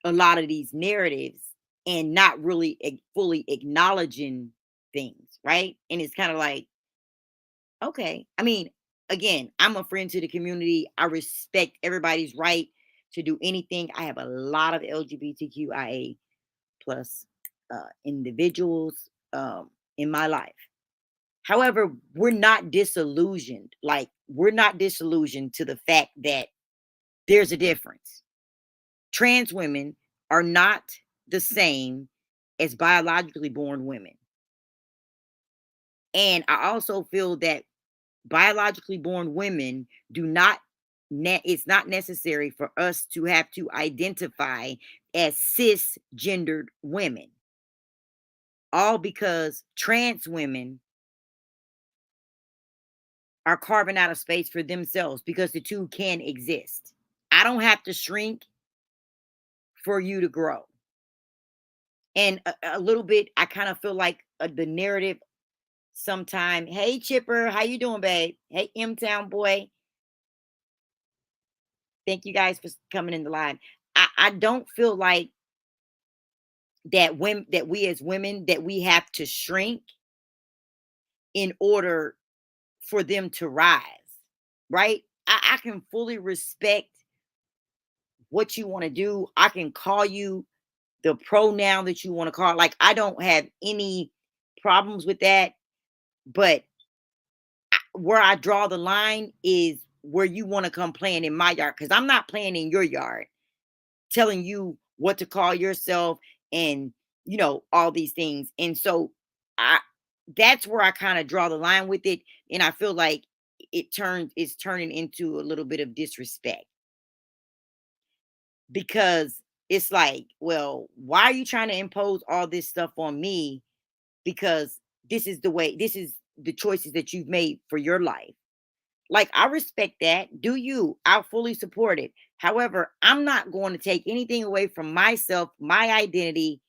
a lot of these narratives and not really fully acknowledging things, right? And it's kind of like, okay. I mean, again, I'm a friend to the community. I respect everybody's right to do anything. I have a lot of LGBTQIA plus individuals in my life. However, we're not disillusioned. Like, we're not disillusioned to the fact that there's a difference. Trans women are not the same as biologically born women. And I also feel that biologically born women it's not necessary for us to have to identify as cisgendered women, all because trans women are carving out a space for themselves, because the two can exist. I don't have to shrink for you to grow. And a little bit, I kind of feel like the narrative sometime. Hey, Chipper, how you doing, babe? Hey, M-Town boy. Thank you guys for coming in the live. I don't feel like that we as women, that we have to shrink in order for them to rise, right? I can fully respect what you want to do. I can call you the pronoun that you want to call. Like, I don't have any problems with that. But where I draw the line is where you want to come playing in my yard. Because I'm not playing in your yard, telling you what to call yourself and, all these things. And so I that's where I kind of draw the line with it. And I feel like it's turning into a little bit of disrespect, because it's like, well, why are you trying to impose all this stuff on me? Because this is the choices that you've made for your life. Like, I respect that. Do you? I'll fully support it. However, I'm not going to take anything away from myself, my identity,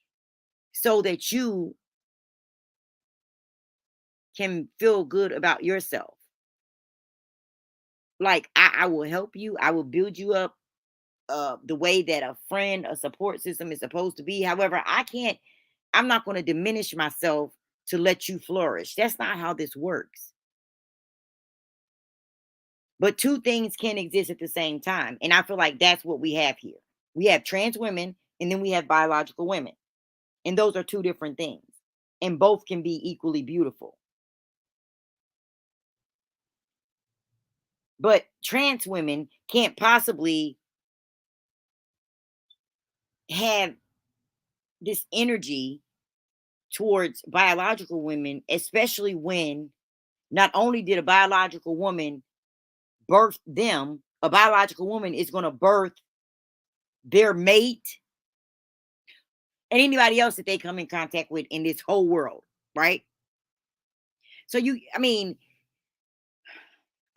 so that you can feel good about yourself. Like, I will help you. I will build you up the way that a friend, a support system is supposed to be. However, I'm not going to diminish myself to let you flourish. That's not how this works. But two things can exist at the same time. And I feel like that's what we have here. We have trans women and then we have biological women. And those are two different things. And both can be equally beautiful. But trans women can't possibly have this energy towards biological women, especially when not only did a biological woman birth them, a biological woman is going to birth their mate and anybody else that they come in contact with in this whole world, right? So I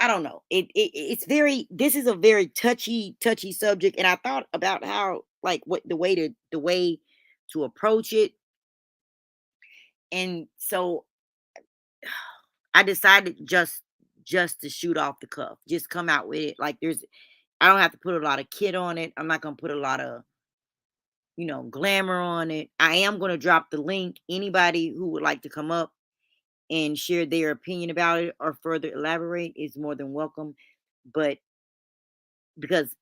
don't know. This is a very touchy subject. And I thought about how, like, what the way to approach it. And so I decided just to shoot off the cuff, just come out with it. Like, I don't have to put a lot of kit on it. I'm not going to put a lot of, glamour on it. I am going to drop the link. Anybody who would like to come up and share their opinion about it or further elaborate is more than welcome. But because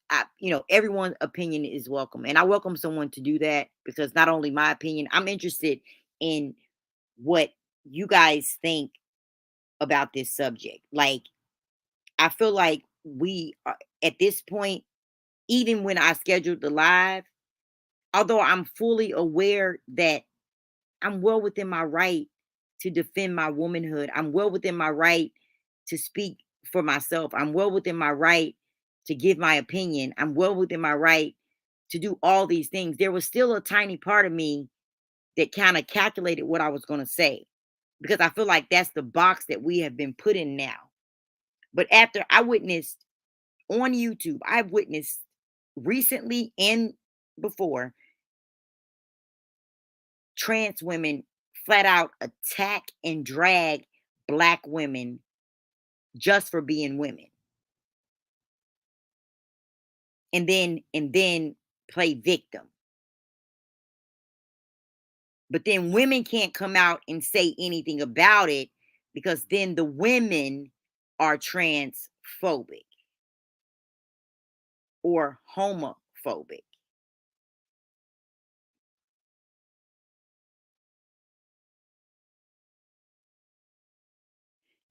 everyone's opinion is welcome, and I welcome someone to do that, because not only my opinion, I'm interested in what you guys think about this subject. Like, I feel like we are at this point, even when I scheduled the live, although I'm fully aware that I'm well within my right to defend my womanhood. I'm well within my right to speak for myself. I'm well within my right to give my opinion. I'm well within my right to do all these things. There was still a tiny part of me that kind of calculated what I was going to say, because I feel like that's the box that we have been put in now. But after I witnessed on YouTube, I've witnessed recently and before trans women flat out attack and drag Black women just for being women, and then play victim. But then women can't come out and say anything about it, because then the women are transphobic or homophobic.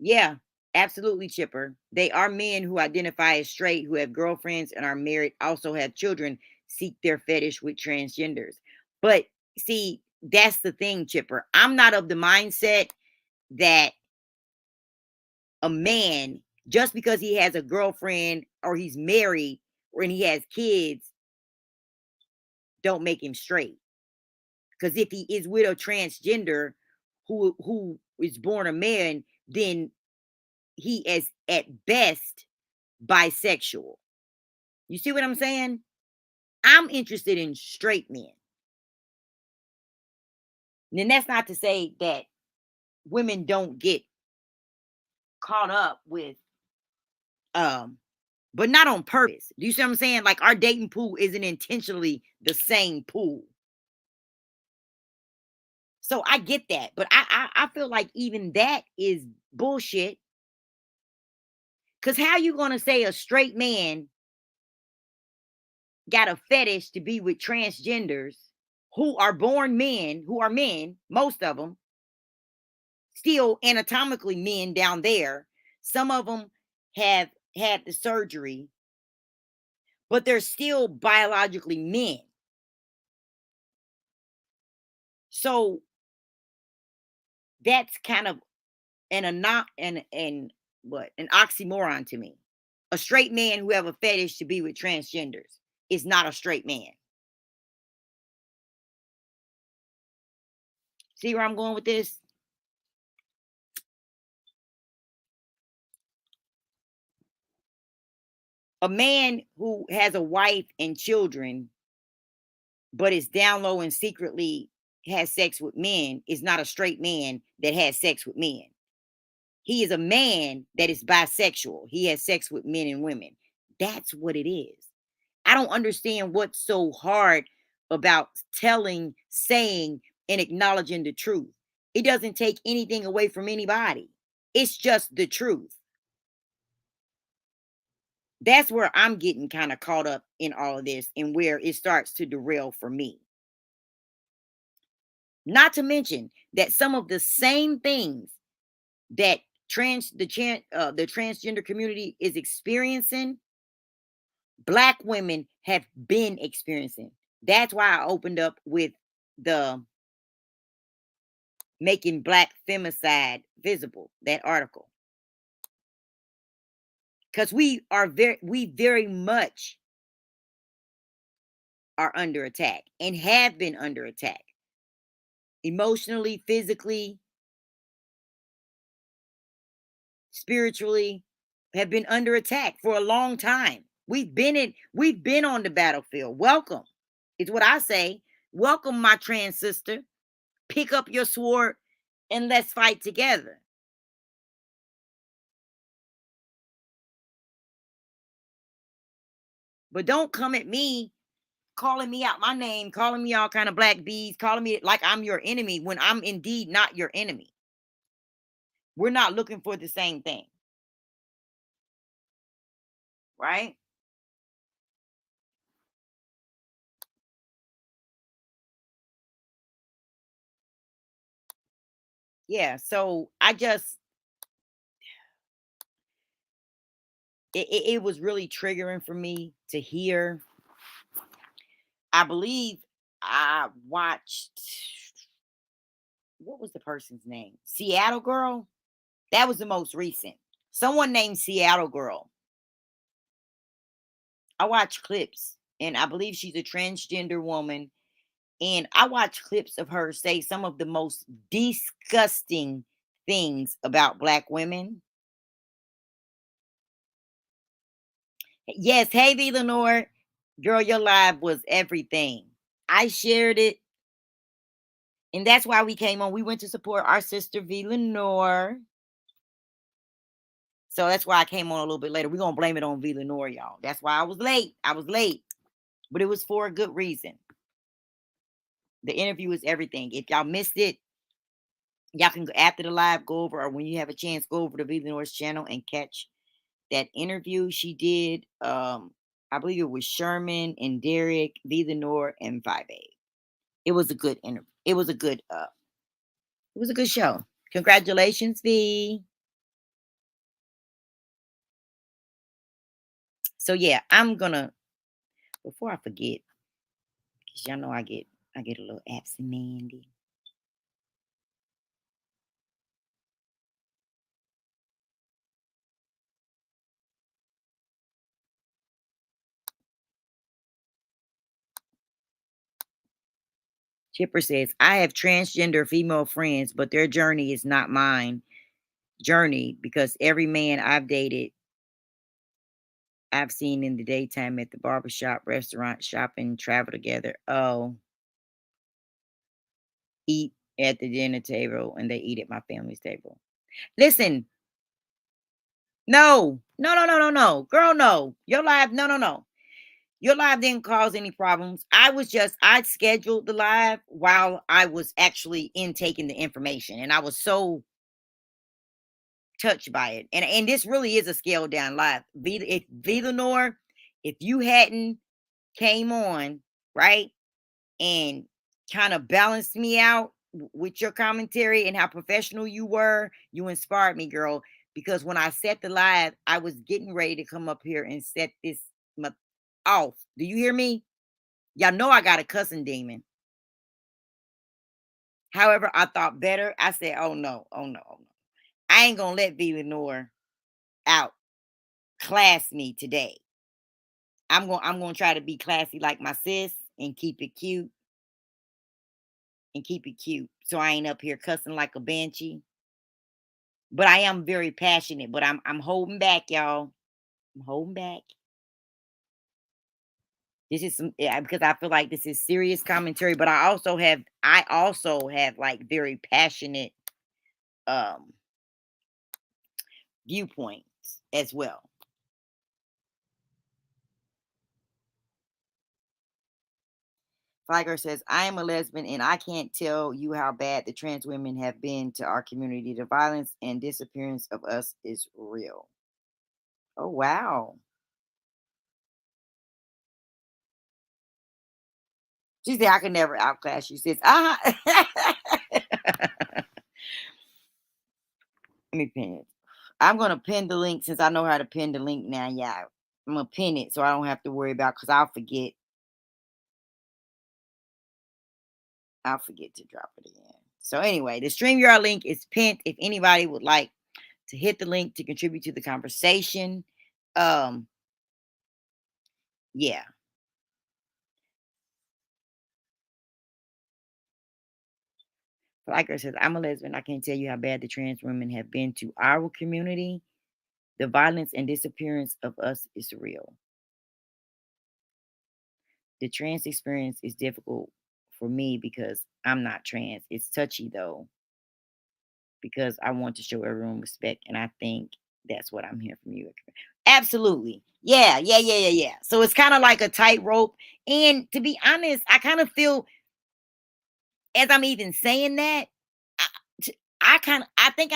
Yeah, absolutely, Chipper. They are men who identify as straight, who have girlfriends and are married, also have children, seek their fetish with transgenders. But see, that's the thing, Chipper. I'm not of the mindset that a man, just because he has a girlfriend or he's married or he has kids, don't make him straight. Because if he is with a transgender who is born a man, then he is at best bisexual. You see what I'm saying? I'm interested in straight men. And that's not to say that women don't get caught up with but not on purpose. Do you see what I'm saying? Like, our dating pool isn't intentionally the same pool. So I get that, but I feel like even that is bullshit, Because how you going to say a straight man got a fetish to be with transgenders who are born men, who are men, most of them, still anatomically men down there. Some of them have had the surgery, but they're still biologically men. So that's kind of an oxymoron to me. A straight man who have a fetish to be with transgenders is not a straight man. See where I'm going with this? A man who has a wife and children, but is down low and secretly has sex with men is not a straight man that has sex with men. He is a man that is bisexual. He has sex with men and women. That's what it is. I don't understand what's so hard about telling, saying, and acknowledging the truth. It doesn't take anything away from anybody. It's just the truth. That's where I'm getting kind of caught up in all of this and where it starts to derail for me. Not to mention that some of the same things that the transgender community is experiencing, Black women have been experiencing. That's why I opened up with the Making Black Femicide Visible, that article. Because we very much are under attack and have been under attack. Emotionally, physically, spiritually, have been under attack for a long time. We've been on the battlefield. Welcome. It's what I say. Welcome, my trans sister. Pick up your sword and let's fight together. But don't come at me calling me out my name, calling me all kind of black bees, calling me like I'm your enemy when I'm indeed not your enemy. We're not looking for the same thing. Right? Yeah, so I just it was really triggering for me to hear. I believe I watched, what was the person's name? Seattle Girl? That was the most recent. Someone named Seattle Girl. I watched clips, and I believe she's a transgender woman. And I watched clips of her say some of the most disgusting things about Black women. Yes, hey, V. Lenore. Girl, your live was everything. I shared it. And that's why we came on. We went to support our sister, V. Lenore. So that's why I came on a little bit later. We're going to blame it on V. Lenore, y'all. That's why I was late. I was late. But it was for a good reason. The interview is everything. If y'all missed it, y'all can go after the live, go over, or when you have a chance, go over to V. Lenore's channel and catch that interview she did. I believe it was Sherman and Derek, V. Lenore, and 5A. It was a good interview. It was a good show. Congratulations, V. So yeah, I'm gonna, before I forget, because y'all know I get a little absent-minded. Chipper says, I have transgender female friends, but their journey is not mine journey because every man I've dated, I've seen in the daytime at the barbershop, restaurant, shopping, travel together. Oh, eat at the dinner table and they eat at my family's table. Listen, no. Girl, no. Your live, no. Your live didn't cause any problems. I scheduled the live while I was actually intaking the information. And I was so touched by it. And this really is a scaled down live. Lenore, if you hadn't came on, right, and kind of balanced me out with your commentary and how professional you were, you inspired me, girl. Because when I set the live, I was getting ready to come up here and set this off. Do you hear me? Y'all know I got a cussing demon. However, I thought better. I said, oh no, oh no, oh no. I ain't gonna let V Lenore out class me today. I'm gonna try to be classy like my sis and keep it cute. So I ain't up here cussing like a banshee. But I am very passionate, but I'm holding back, y'all. I'm holding back. This is because I feel like this is serious commentary, but I also have like very passionate viewpoints as well. Fliger says, I am a lesbian and I can't tell you how bad the trans women have been to our community. The violence and disappearance of us is real. Oh, wow. She said, I can never outclass you, sis. Let me pin it. I'm going to pin the link since I know how to pin the link now. Yeah, I'm going to pin it so I don't have to worry about because I'll forget. I'll forget to drop it again. So anyway, the StreamYard link is pinned if anybody would like to hit the link to contribute to the conversation. Yeah. Flicker says, I'm a lesbian. I can't tell you how bad the trans women have been to our community. The violence and disappearance of us is real. The trans experience is difficult for me because I'm not trans. It's touchy though, because I want to show everyone respect, and I think that's what I'm hearing from you. Absolutely. Yeah. So it's kind of like a tightrope. And to be honest, I kind of feel, as I'm even saying that, I think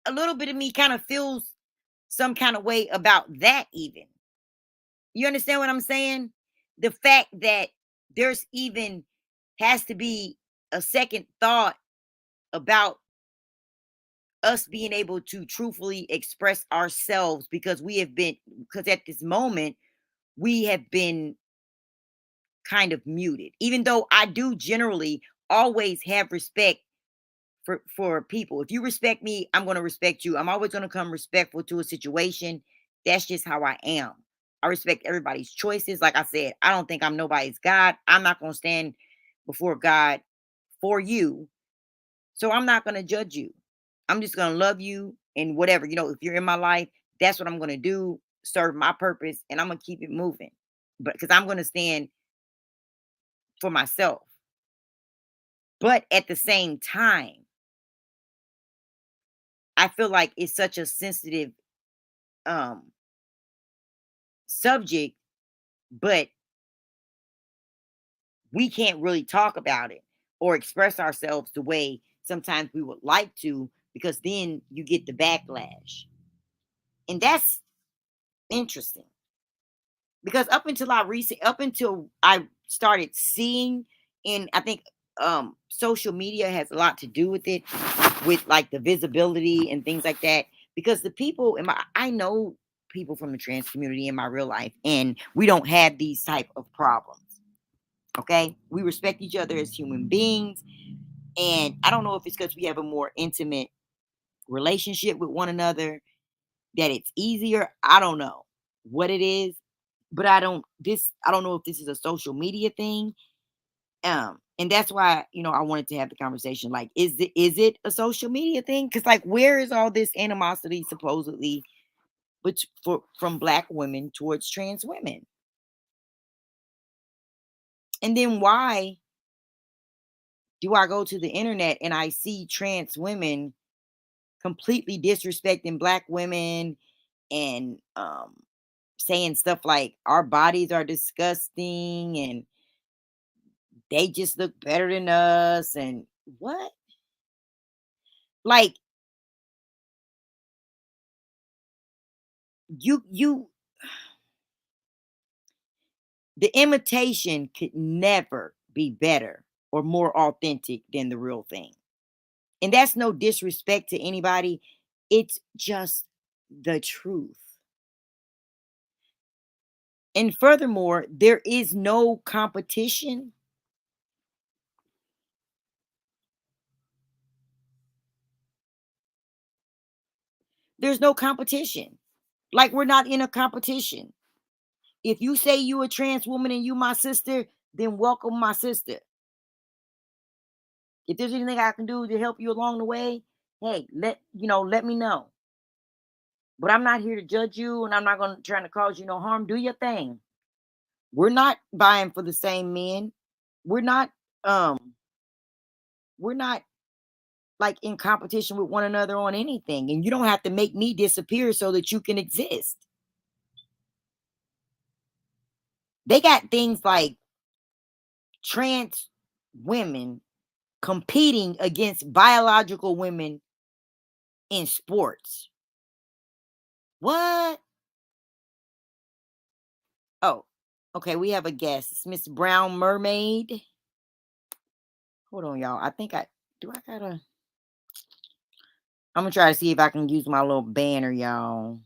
a little bit of me kind of feels some kind of way about that even. You understand what I'm saying? The fact that there's even has to be a second thought about us being able to truthfully express ourselves because at this moment, we have been kind of muted. Even though I do generally always have respect for people. If you respect me, I'm going to respect you. I'm always going to come respectful to a situation. That's just how I am. I respect everybody's choices. Like I said, I don't think I'm nobody's God. I'm not going to stand before God for you. So I'm not going to judge you. I'm just going to love you and whatever. If you're in my life, that's what I'm going to do, serve my purpose, and I'm going to keep it moving. But because I'm going to stand for myself. But at the same time, I feel like it's such a sensitive subject, but we can't really talk about it or express ourselves the way sometimes we would like to, because then you get the backlash. And that's interesting. Because up until I started seeing, and I think social media has a lot to do with it, with like the visibility and things like that. Because the people I know people from the trans community in my real life, and we don't have these type of problems. Okay, we respect each other as human beings, and I don't know if it's because we have a more intimate relationship with one another that it's easier. I don't know what it is, but I don't know if this is a social media thing. And that's why, I wanted to have the conversation. Like, is it a social media thing? Because like, where is all this animosity supposedly from Black women towards trans women? And then why do I go to the internet and I see trans women completely disrespecting Black women and saying stuff like our bodies are disgusting and they just look better than us, and what? Like, the imitation could never be better or more authentic than the real thing. And that's no disrespect to anybody. It's just the truth. And furthermore, there is no competition. There's no competition. Like, we're not in a competition. If you say you a trans woman and you my sister, then welcome, my sister. If there's anything I can do to help you along the way, hey, let me know. But I'm not here to judge you, and I'm not going to try to cause you no harm. Do your thing. We're not vying for the same men. We're not like in competition with one another on anything. And you don't have to make me disappear so that you can exist. They got things like trans women competing against biological women in sports. What? Oh, okay. We have a guest. It's Miss Brown Mermaid. Hold on, y'all. I gotta. I'm gonna try to see if I can use my little banner, y'all.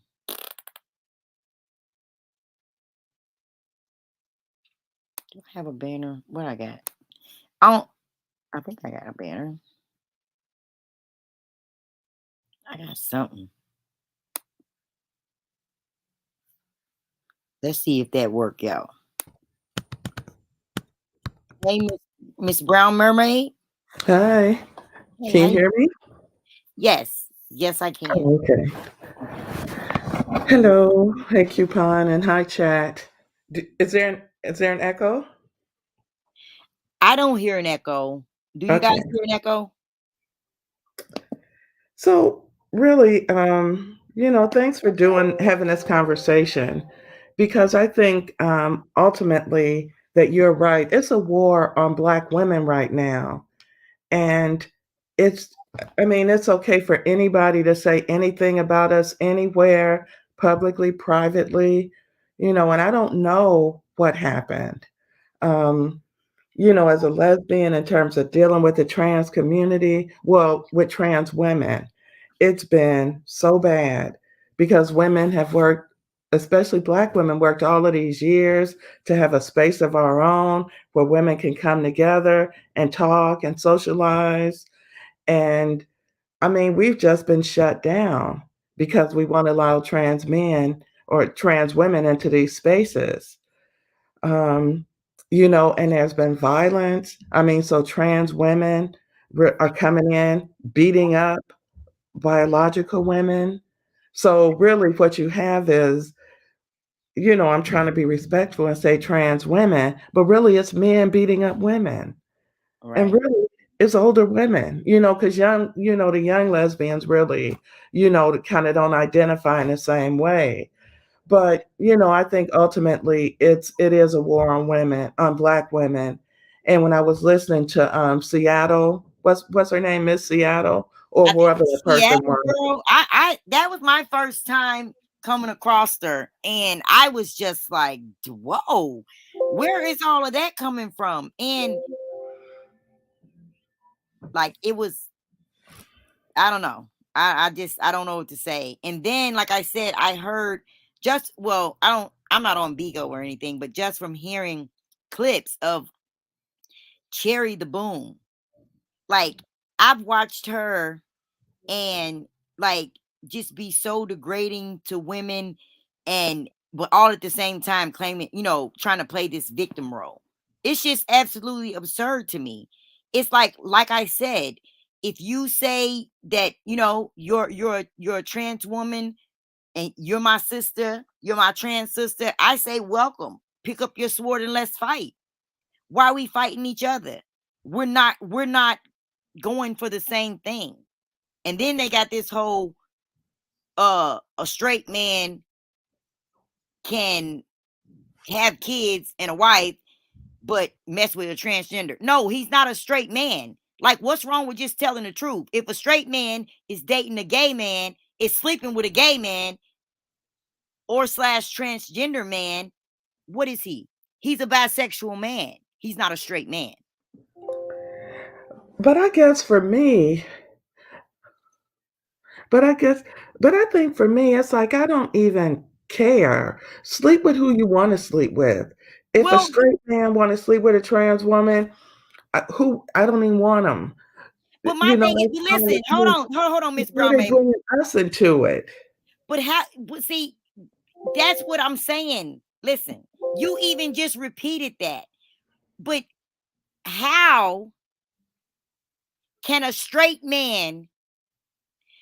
Do I have a banner? What I got? I think I got a banner. I got something. Let's see if that worked out. Hey, Miss Brown Mermaid. Hi. Hey, Can you hear me? Yes, I can. Oh, okay. Hello. Hey, Coupon, and hi, chat. Is there an echo? I don't hear an echo. Do you guys hear an echo? So really, thanks for having this conversation, because I think ultimately that you're right. It's a war on Black women right now, and it's it's okay for anybody to say anything about us anywhere, publicly, privately, and I don't know what happened. Um, as a lesbian, in terms of dealing with the trans community, well, with trans women, it's been so bad because women have worked, especially Black women, worked all of these years to have a space of our own where women can come together and talk and socialize. And we've just been shut down because we won't allow trans men or trans women into these spaces. Um, and there's been violence. So trans women are coming in, beating up biological women. So really what you have is, I'm trying to be respectful and say trans women, but really it's men beating up women. Right. And really it's older women, because the young lesbians really, kind of don't identify in the same way. But, I think ultimately it is a war on women, on Black women. And when I was listening to Seattle, what's her name, Miss Seattle, or whoever the person was. Girl, I that was my first time coming across her, and I was just like, whoa, where is all of that coming from? And like, it was, I don't know. I don't know what to say. And then, like I said, I heard I'm not on Bigo or anything, but just from hearing clips of Cherry the Boom, like, I've watched her and like just be so degrading to women, and but all at the same time claiming, trying to play this victim role. It's just absolutely absurd to me. It's like I said, if you say that, you're a trans woman and you're my sister, you're my trans sister, I say welcome. Pick up your sword and let's fight. Why are we fighting each other? We're not going for the same thing. And then they got this whole a straight man can have kids and a wife but mess with a transgender. No, he's not a straight man. Like, what's wrong with just telling the truth? If a straight man is dating a gay man, is sleeping with a gay man, or slash transgender man, what is he? He's a bisexual man. He's not a straight man. But I guess for me, but I think for me, it's like I don't even care. Sleep with who you want to sleep with. If a Well, straight man want to sleep with a trans woman, who I don't even want them. but my You know, thing is, listen, hold on, Miss why Brown, they baby. bringing us into it? But see, that's what I'm saying. Listen, you even just repeated that. But how can a straight man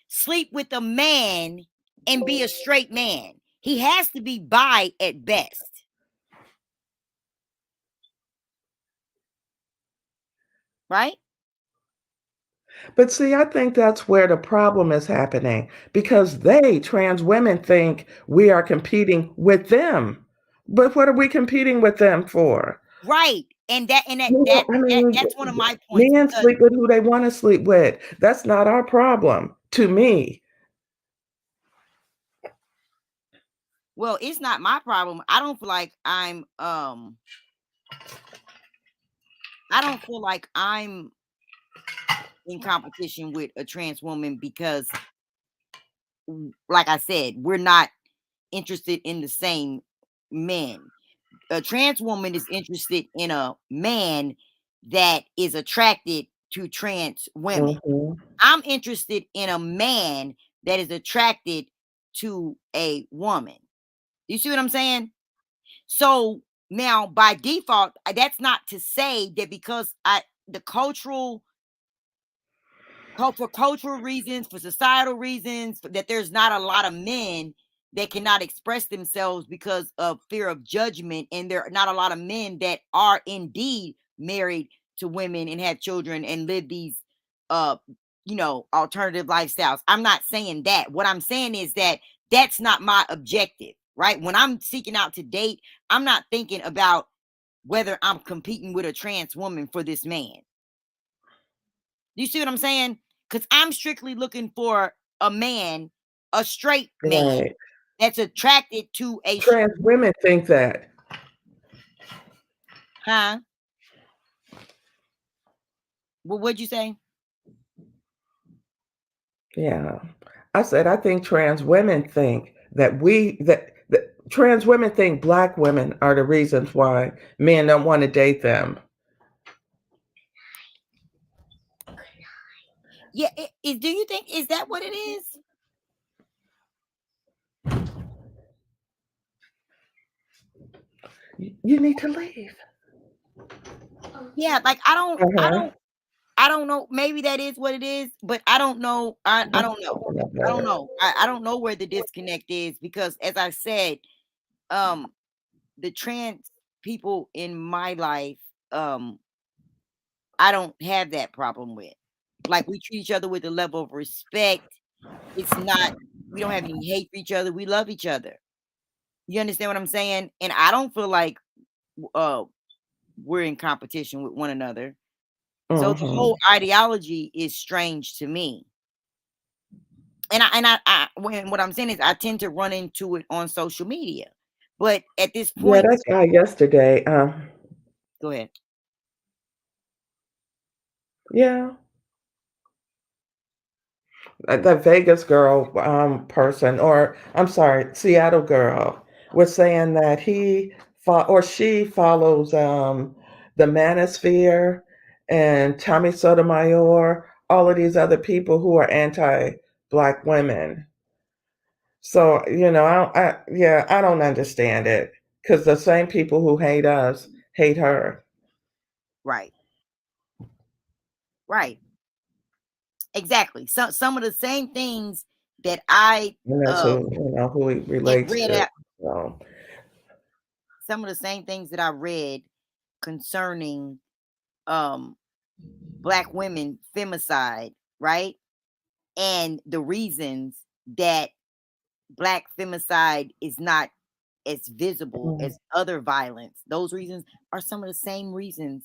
sleep with a man and be a straight man? He has to be bi at best. Right? But see, I think that's where the problem is happening because trans women, think we are competing with them. But what are we competing with them for? Right. And that's one of my points. Men Because, sleep with who they want to sleep with. That's not our problem, to me. well, it's not my problem. I don't feel like I'm in competition with a trans woman because, like I said, we're not interested in the same men. A trans woman is interested in a man that is attracted to trans women. Mhm. I'm interested in a man that is attracted to a woman. You see what I'm saying? So now by default, that's not to say that because for cultural reasons, for societal reasons, that there's not a lot of men that cannot express themselves because of fear of judgment, and there are not a lot of men that are indeed married to women and have children and live these alternative lifestyles. I'm not saying that. What I'm saying is that that's not my objective, right? When I'm seeking out to date, I'm not thinking about whether I'm competing with a trans woman for this man. You see what I'm saying? Because I'm strictly looking for a man, a straight man, Right. that's attracted to a Trans women think that. huh? Well, what'd you say? Yeah. I said I think trans women think that trans women think black women are the reasons why men don't want to date them. Yeah, do you think is that what it is? You need to leave. Yeah, like I Uh-huh. don't know. Maybe that is what it is, but I don't know. I don't know. I don't know. I don't know where the disconnect is because, as I said, the trans people in my life, I don't have that problem with. Like we treat each other with a level of respect. It's not. We don't have any hate for each other. We love each other. You understand what I'm saying? And I don't feel like uh we're in competition with one another. So the Mhm. whole ideology is strange to me. And what I'm saying is I tend to run into it on social media. But at this Yeah, point, that's why yesterday. go ahead. Yeah, the Vegas girl person, or I'm sorry, Seattle girl, was saying that or she follows the Manosphere and Tommy Sotomayor, all of these other people who are anti-black women. So I don't understand it because the same people who hate us hate her. Right. Right. Exactly. Some of the same things that I And that's who he had relates read to. out, So, some of the same things that I read concerning black women femicide, right? And the reasons that black femicide is not as visible mm, as other violence. Those reasons are some of the same reasons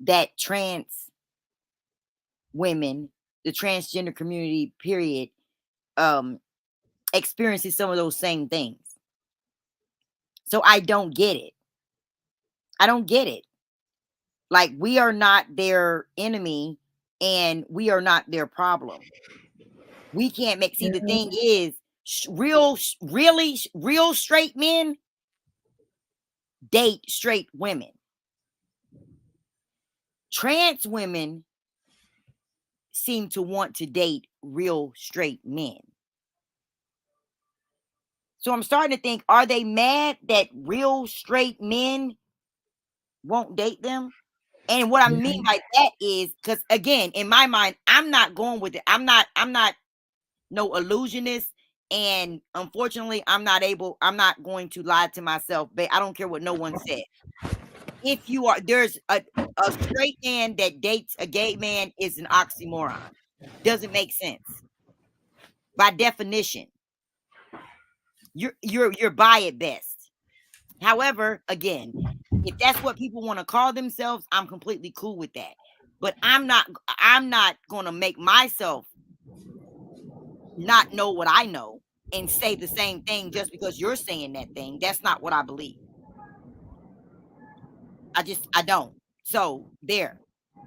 that trans women, the transgender community, period, um, experiences some of those same things. So I don't get it. I don't get it. Like, we are not their enemy and we are not their problem. We can't make, see, the thing is, real straight men date straight women. Trans women seem to want to date real straight men. So I'm starting to think, are they mad that real straight men won't date them? And what I mean by that is, because again, in my mind, I'm not going with it. I'm not no illusionist. And unfortunately, I'm not going to lie to myself, but I don't care what no one said. If you are, there's a straight man that dates a gay man is an oxymoron. Doesn't make sense. By definition, you're bi at best. However, again, if that's what people want to call themselves, I'm completely cool with that. But I'm not going to make myself not know what I know and say the same thing just because you're saying that thing. That's not what I believe. I don't. So there.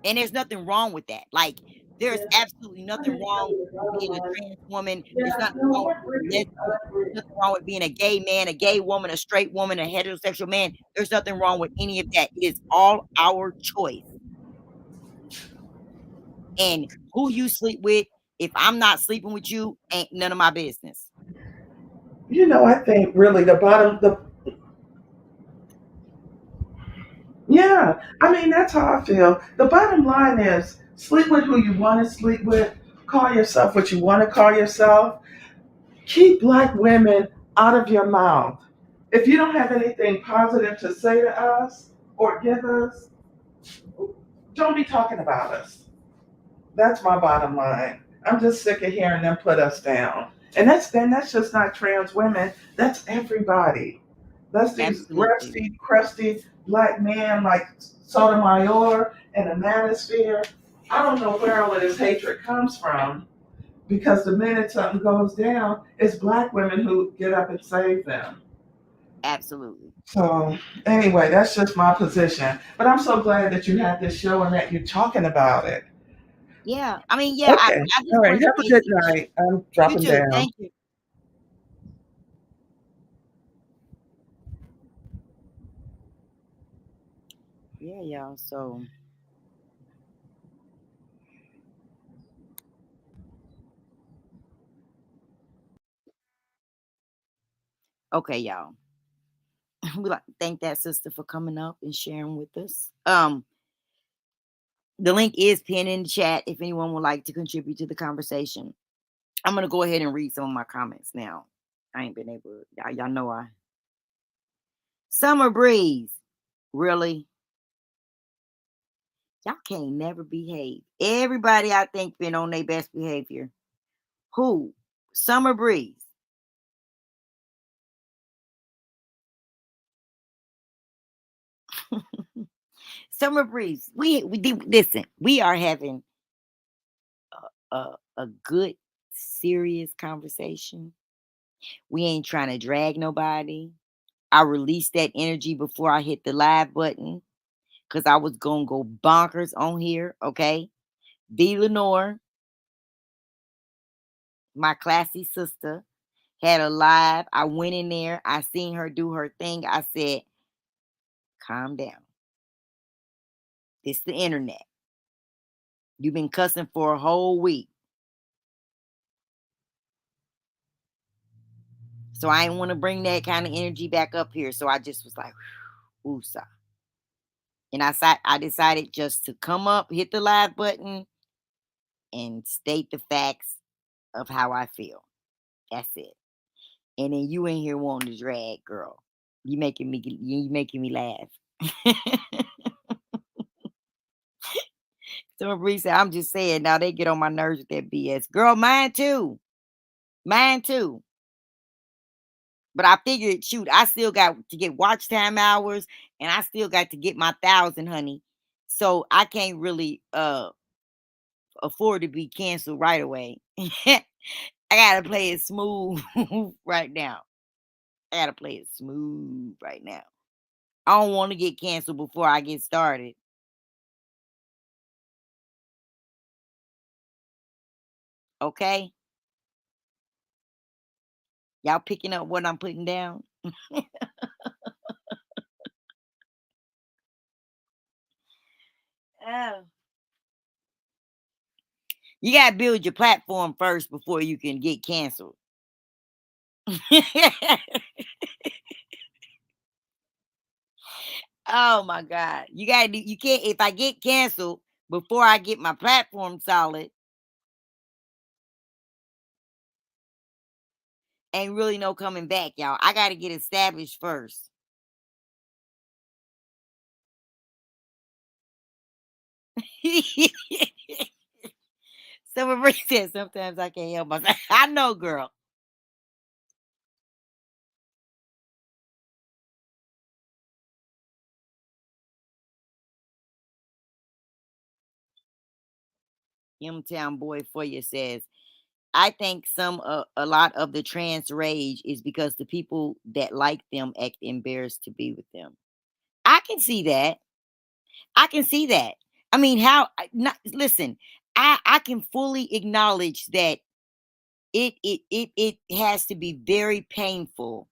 And there's nothing wrong with that. Like, there's absolutely nothing wrong with being a trans woman. There's nothing wrong with being lesbian. There's nothing wrong with being a gay man, a gay woman, a straight woman, a heterosexual man. There's nothing wrong with any of that. It is all our choice. And who you sleep with, if I'm not sleeping with you, ain't none of my business. I think really yeah, I mean, that's how I feel. The bottom line is sleep with who you want to sleep with, call yourself what you want to call yourself. Keep Black women out of your mouth. If you don't have anything positive to say to us or give us, don't be talking about us. That's my bottom line. I'm just sick of hearing them put us down. And that's just not trans women. That's everybody. That's these Absolutely. rusty, crusty Black men like Sotomayor and the Manosphere. I don't know where all of this hatred comes from, because the minute something goes down, it's Black women who get up and save them. Absolutely. So anyway, that's just my position. But I'm so glad that you had this show and that you're talking about it. Yeah. I mean, yeah, Okay. I just All right. wanted to Have a good basically, night. I'm you dropping too. down. Thank you. Yeah, y'all. So okay, y'all. We like to thank that sister for coming up and sharing with us. The link is pinned in the chat if anyone would like to contribute to the conversation. I'm gonna go ahead and read some of my comments now. I ain't been able to, y'all know I Summer Breeze. Really? Y'all can't never behave. Everybody I think been on their best behavior. Who? Summer Breeze. Summer Breeze. We listen. We are having a good, serious conversation. We ain't trying to drag nobody. I released that energy before I hit the live button because I was gonna go bonkers on here. Okay, B. Lenore, my classy sister, had a live. I went in there. I seen her do her thing. I said, "Calm down. It's the internet. You've been cussing for a whole week." So I didn't want to bring that kind of energy back up here. So I just was like, "Woosah." And I decided just to come up, hit the live button, and state the facts of how I feel. That's it. And then you in here wanting to drag, girl. You making me laugh. So Marie said, I'm just saying, now they get on my nerves with that BS. Girl, mine too. Mine too. But I figured, shoot, I still got to get watch time hours and I still got to get my 1,000, honey. So I can't really afford to be canceled right away. I gotta play it smooth right now. I gotta play it smooth right now. I don't want to get canceled before I get started. Okay? Y'all picking up what I'm putting down? Oh. You gotta build your platform first before you can get canceled. Oh my God. You can't, if I get canceled before I get my platform solid, ain't really no coming back, y'all. I gotta get established first. Someone said sometimes I can't help myself. I know, girl. M-Town Boy for you says, I think a lot of the trans rage is because the people that like them act embarrassed to be with them. I can see that. I can see that. I mean, not listen. I can fully acknowledge that it has to be very painful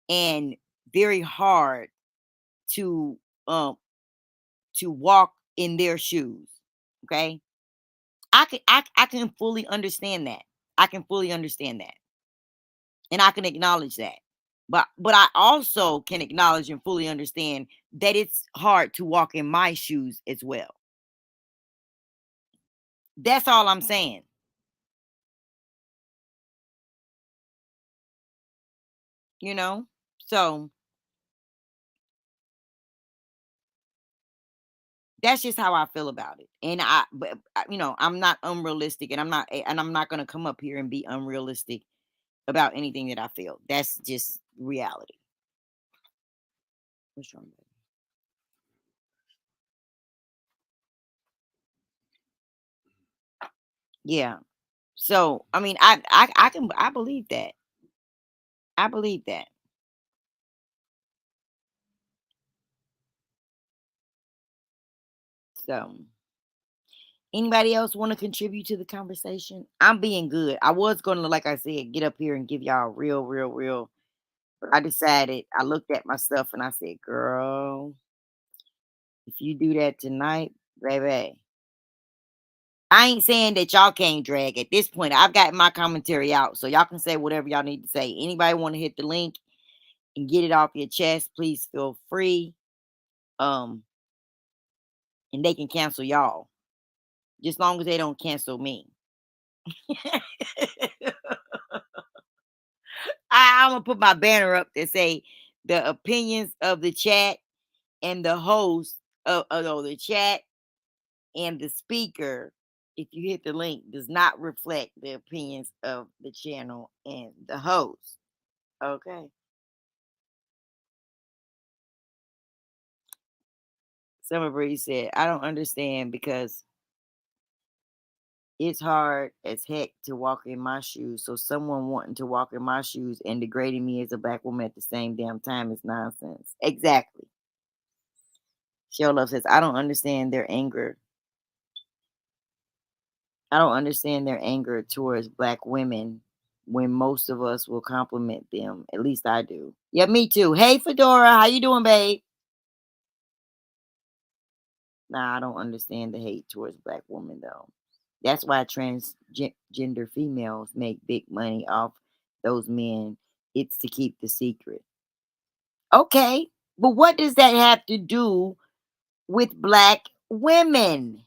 and very hard to um to walk in their shoes. Okay, I can fully understand that. I can fully understand that, and I can acknowledge that. But I also can acknowledge and fully understand that it's hard to walk in my shoes as well. That's all I'm saying. You know, so that's just how I feel about it. And I'm not unrealistic, and I'm not gonna come up here and be unrealistic about anything that I feel. That's just reality. What's wrong? Yeah. So I mean, I believe that. I believe that. So anybody else want to contribute to the conversation? I'm being good. I was gonna, like I said, get up here and give y'all real, real, real. But I decided, I looked at my stuff and I said, girl, if you do that tonight, baby. I ain't saying that y'all can't drag. At this point, I've got my commentary out. So y'all can say whatever y'all need to say. Anybody want to hit the link and get it off your chest, please feel free. Um, and they can cancel y'all. Just long as they don't cancel me. I'm gonna put my banner up that say the opinions of the chat and the host of the chat and the speaker, if you hit the link, does not reflect the opinions of the channel and the host. Okay. Summer Breeze said, I don't understand because it's hard as heck to walk in my shoes. So someone wanting to walk in my shoes and degrading me as a black woman at the same damn time is nonsense. Exactly. Show Love says, I don't understand their anger. I don't understand their anger towards black women when most of us will compliment them. At least I do. Yeah, me too. Hey Fedora, how you doing, babe? Nah, I don't understand the hate towards black women though. That's why transgender females make big money off those men. It's to keep the secret. Okay, but what does that have to do with black women?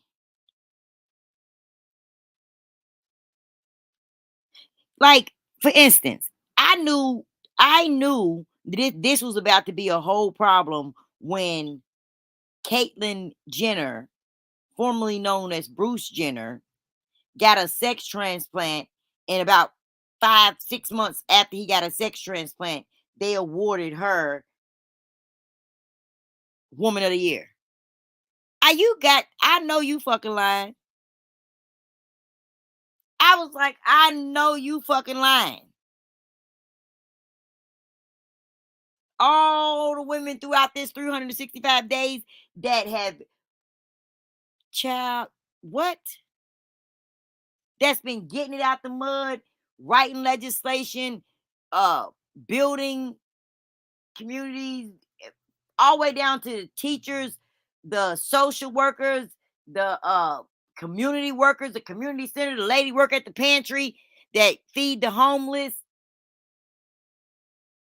Like, for instance, I knew that this was about to be a whole problem when Caitlyn Jenner, formerly known as Bruce Jenner, got a sex transplant. And about 5, 6 months after he got a sex transplant, they awarded her Woman of the Year. I know you fucking lying. I was like, I know you fucking lying. All the women throughout this 365 days that have child, what? That's been getting it out the mud, writing legislation, building communities, all the way down to the teachers, the social workers, the community workers, the community center, the lady work at the pantry that feed the homeless.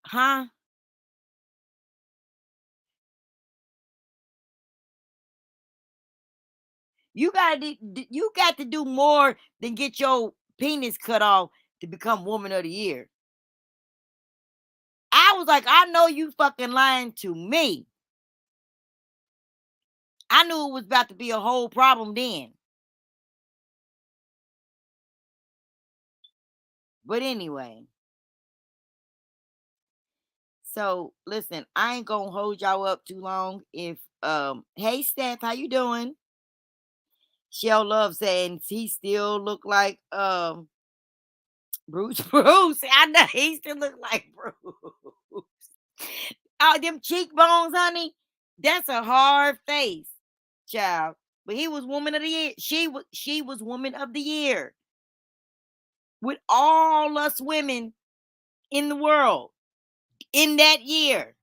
Huh? You got to do more than get your penis cut off to become woman of the year. I was like, I know you fucking lying to me. I knew it was about to be a whole problem then. But anyway. So listen, I ain't gonna hold y'all up too long. If hey Steph, how you doing? Shell Love saying he still look like Bruce. Bruce. I know he still look like Bruce. Oh, them cheekbones, honey. That's a hard face, child. But he was woman of the year. She was woman of the year. With all us women in the world in that year.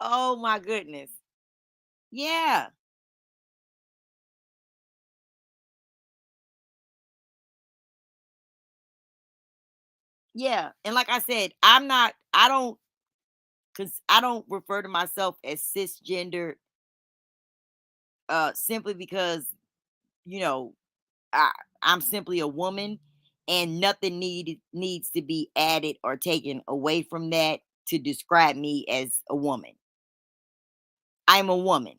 Oh my goodness. Yeah. Yeah. And like I said, I don't refer to myself as cisgender simply because, you know, I I'm simply a woman and nothing needs to be added or taken away from that to describe me as a woman. I'm a woman.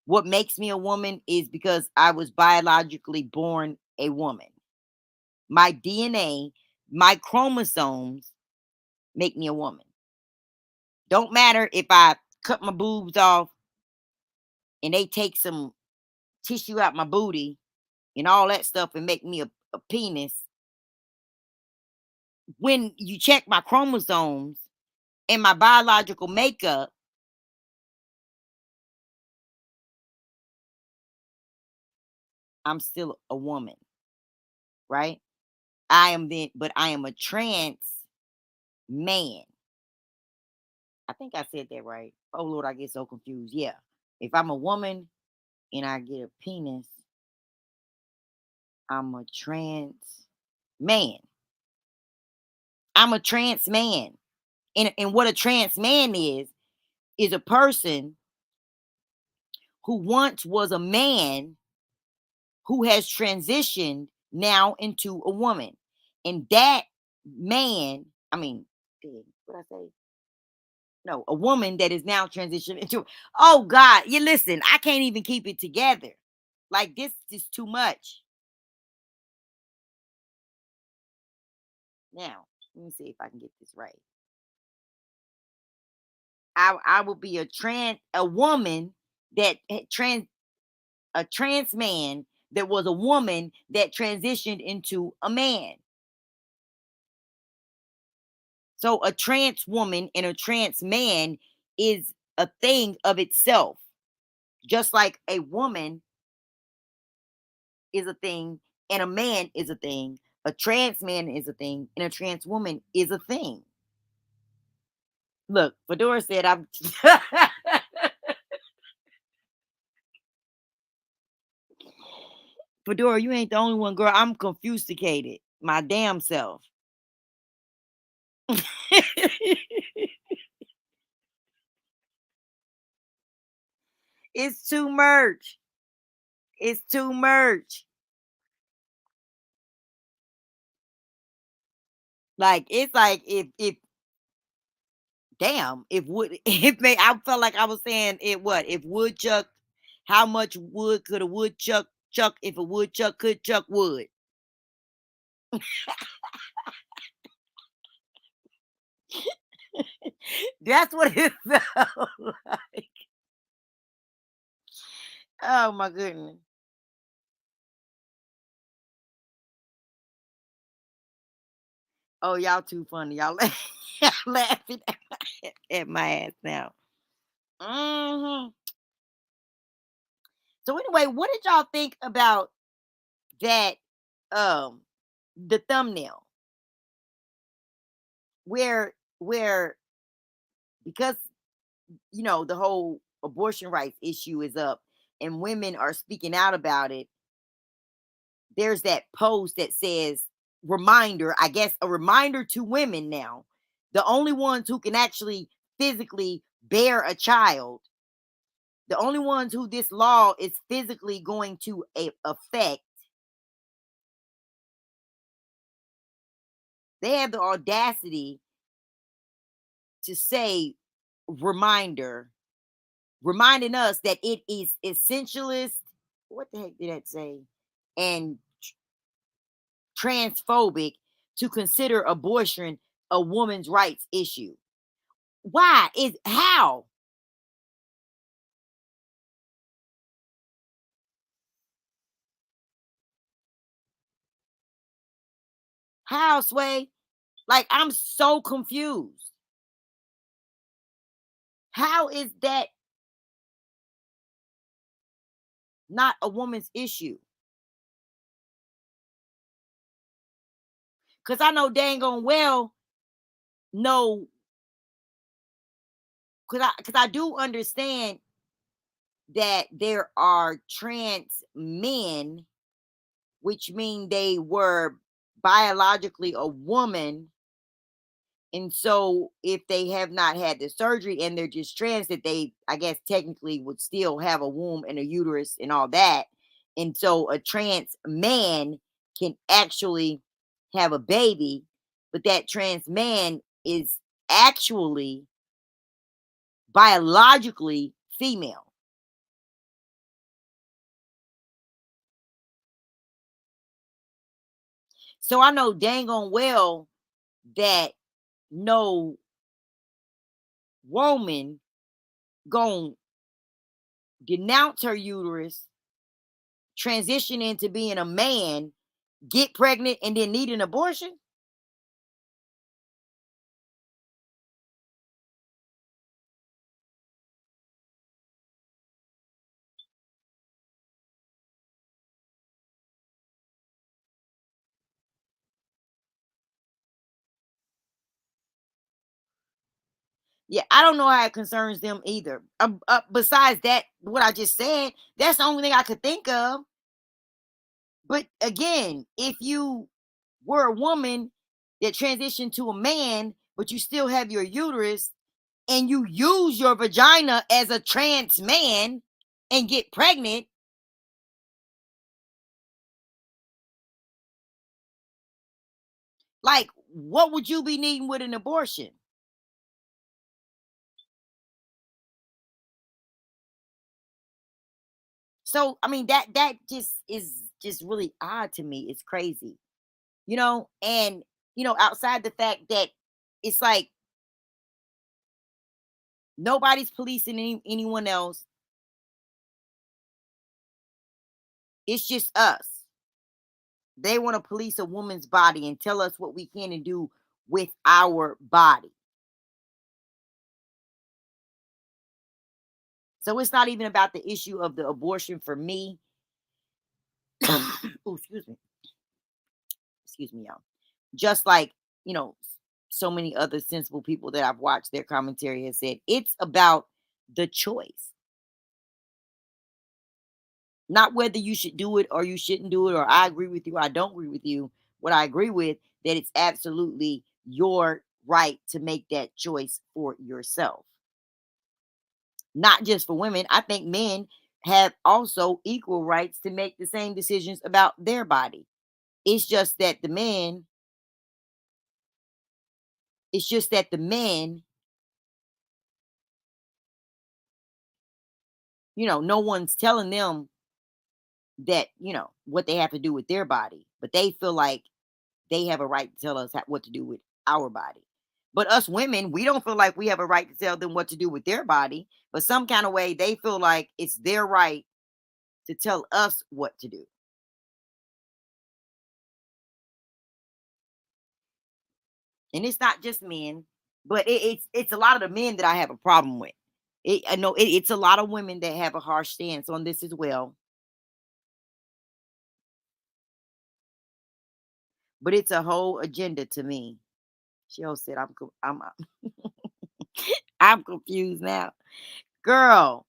What makes me a woman is because I was biologically born a woman. My DNA, my chromosomes make me a woman. Don't matter if I cut my boobs off and they take some tissue out my booty and all that stuff and make me a penis. When you check my chromosomes and my biological makeup, I'm still a woman, right? I am a trans man. I think I said that right. Oh Lord, I get so confused. Yeah. If I'm a woman and I get a penis, I'm a trans man. I'm a trans man. And what a trans man is a person who once was a man who has transitioned now into a woman. And that man, I mean, what I say? No, a woman that is now transitioned into, oh God, you listen, I can't even keep it together. Like this is too much. Now, let me see if I can get this right. I will be a woman that a trans man that was a woman that transitioned into a man. So a trans woman and a trans man is a thing of itself. Just like a woman is a thing and a man is a thing, a trans man is a thing and a trans woman is a thing. Look, Fedora said I'm Fedora, you ain't the only one, girl. I'm confusticated. My damn self. It's too much. It's too much. Like it's like if damn if wood if may I felt like I was saying it what if woodchuck how much wood could a woodchuck chuck if a woodchuck could chuck wood? That's what it sounds like. Oh my goodness. Oh, y'all too funny. Y'all, y'all laughing at my ass now. hmm So anyway, what did y'all think about that? Um, the thumbnail where because the whole abortion rights issue is up and women are speaking out about it. There's that post that says reminder, I guess a reminder to women now, the only ones who can actually physically bear a child, the only ones who this law is physically going to affect, they have the audacity to say reminder, reminding us that it is essentialist. What the heck did that say? And transphobic to consider abortion a woman's rights issue. Why is how? How, Sway? Like, I'm so confused. How is that not a woman's issue? Because I know dang on well, no, because I do understand that there are trans men, which mean they were biologically a woman. And so if they have not had the surgery and they're just trans, that they, I guess, technically would still have a womb and a uterus and all that. And so a trans man can actually have a baby, but that trans man is actually biologically female. So I know dang on well that no woman gonna denounce her uterus, transition into being a man, get pregnant, and then need an abortion? Yeah, I don't know how it concerns them either. Besides that, what I just said, that's the only thing I could think of. But again, if you were a woman that transitioned to a man, but you still have your uterus and you use your vagina as a trans man and get pregnant, like, what would you be needing with an abortion? So, I mean, that just is just really odd to me. It's crazy, and outside the fact that it's like nobody's policing anyone else. It's just us. They want to police a woman's body and tell us what we can and do with our body. So it's not even about the issue of the abortion for me. Oh, excuse me, y'all. Just like, so many other sensible people that I've watched their commentary has said, it's about the choice. Not whether you should do it or you shouldn't do it, or I agree with you, I don't agree with you. What I agree with, that it's absolutely your right to make that choice for yourself. Not just for women. I think men have also equal rights to make the same decisions about their body. It's just that the men, it's just that the men, no one's telling them that, what they have to do with their body, but they feel like they have a right to tell us what to do with our body. But us women, we don't feel like we have a right to tell them what to do with their body. But some kind of way, they feel like it's their right to tell us what to do. And it's not just men, but it's a lot of the men that I have a problem with. I know it's a lot of women that have a harsh stance on this as well. But it's a whole agenda to me. Cheryl said, I'm confused now, girl.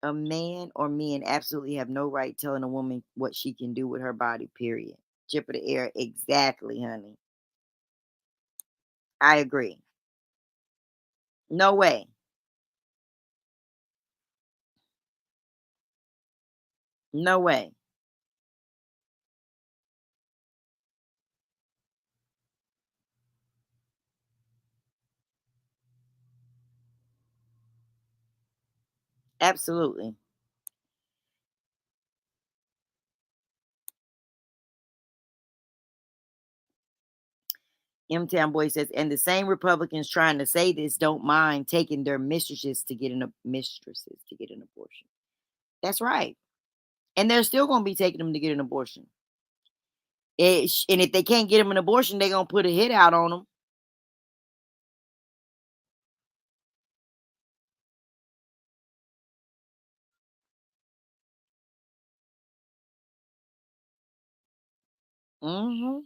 A man or men absolutely have no right telling a woman what she can do with her body. Period. Chip of the air. Exactly, honey. I agree. No way. No way. Absolutely. M Town Boy says, and the same Republicans trying to say this don't mind taking their mistresses to get an abortion. That's right. And they're still going to be taking them to get an abortion. And if they can't get them an abortion, they're going to put a hit out on them. Hmm.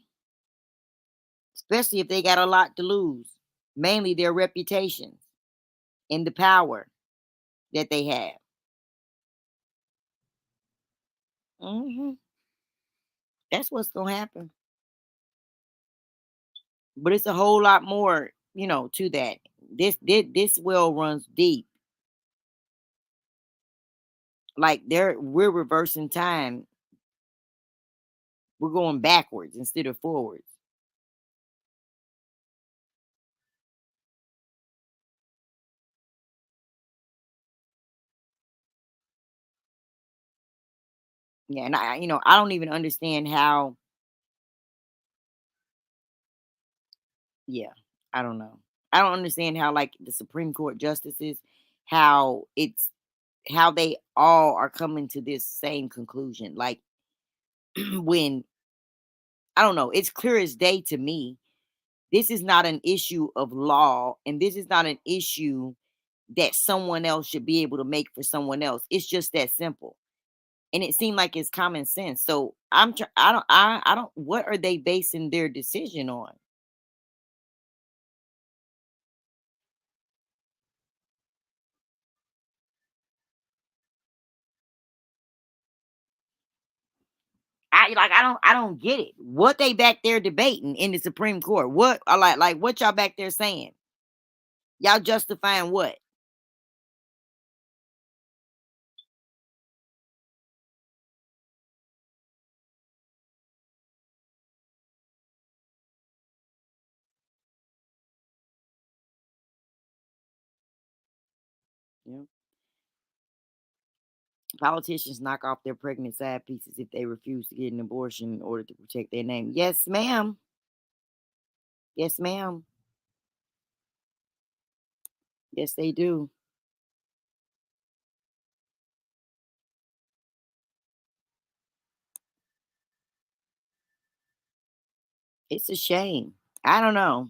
Especially if they got a lot to lose, mainly their reputations and the power that they have. Hmm. That's what's going to happen. But it's a whole lot more, to that. This well runs deep. Like we're reversing time. We're going backwards instead of forwards. Yeah, and I don't even understand how. Yeah, I don't know. I don't understand how, like, the Supreme Court justices, how how they all are coming to this same conclusion. Like, when I don't know, it's clear as day to me. This is not an issue of law, and this is not an issue that someone else should be able to make for someone else. It's just that simple. And it seemed like it's common sense. So I don't. What are they basing their decision on? I don't get it. What they back there debating in the Supreme Court? What like what y'all back there saying? Y'all justifying what? You know? Politicians knock off their pregnant side pieces if they refuse to get an abortion in order to protect their name. Yes, ma'am. Yes, ma'am. Yes, they do. It's a shame. I don't know.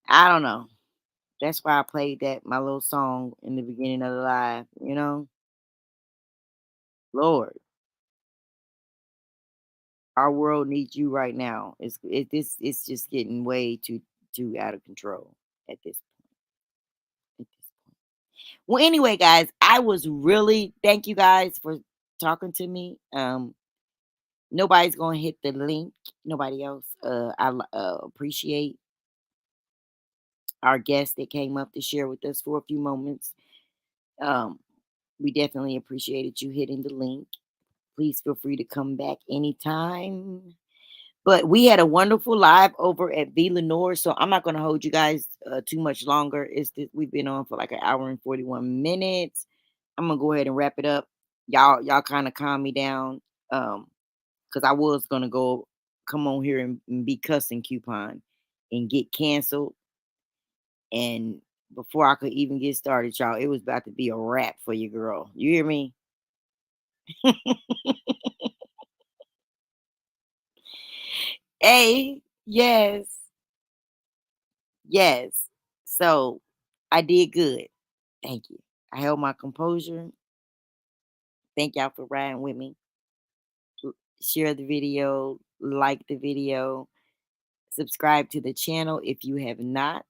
I don't know. That's why I played that my little song in the beginning of the live. Lord, our world needs you right now. It's just getting way too out of control at this point. Well, anyway, guys, I was really thank you guys for talking to me. Nobody's gonna hit the link. Nobody else. I appreciate our guest that came up to share with us for a few moments. Um, we definitely appreciated you hitting the link. Please feel free to come back anytime. But we had a wonderful live over at V Lenore, so I'm not going to hold you guys too much longer. We've been on for like an hour and 41 minutes. I'm gonna go ahead and wrap it up. Y'all kind of calm me down, because I was gonna go come on here and be cussing coupon. and get canceled. And before I could even get started, y'all, it was about to be a wrap for your girl. You hear me? Hey, yes, yes. So I did good. Thank you. I held my composure. Thank y'all for riding with me. Share the video, like the video, subscribe to the channel if you have not.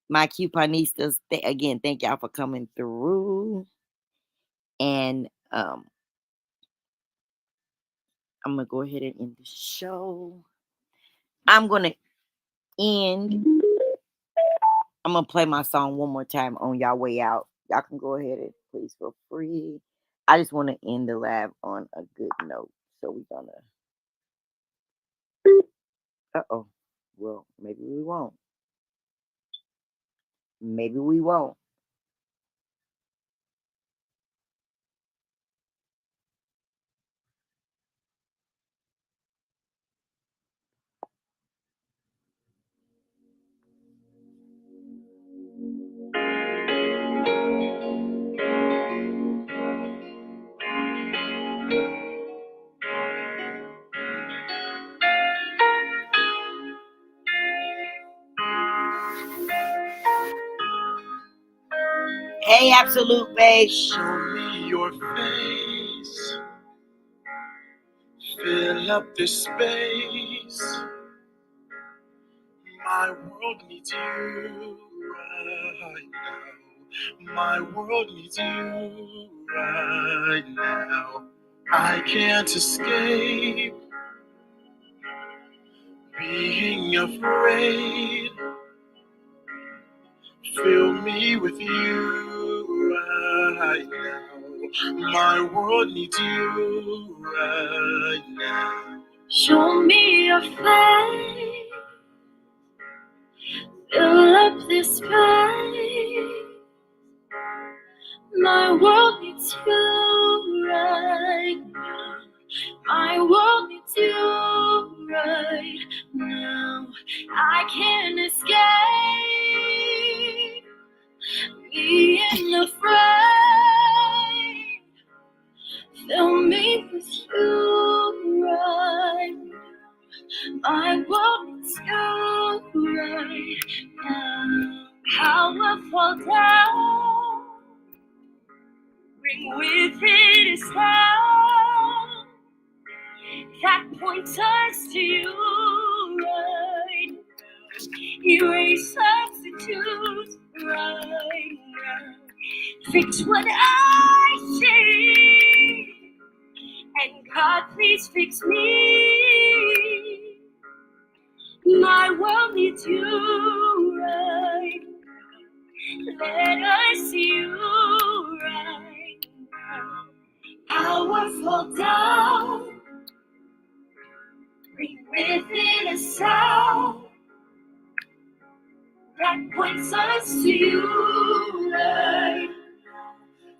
My couponistas, again, thank y'all for coming through. And I'm gonna go ahead and end the show. I'm gonna play my song one more time on y'all way out. Y'all can go ahead and please feel free. I just want to end the live on a good note. So we're gonna well, maybe we won't. Maybe we won't. Hey, Absolute Babe. Show me your face. Fill up this space. My world needs you right now. My world needs you right now. I can't escape being afraid. Fill me with you right now. My world needs you right now. Show me your face. Fill up this space. My world needs you right now. My world needs you right now. I can't escape being afraid. Fill me with you right now. My world needs you right now. Powerful down. Bring with it a sound that points us to you right now. Erase substitutes right now. Fix what I see. And God, please fix me. My world needs you right now. Let us see you right now. Powerful down, bring with it a sound that points us to you right now.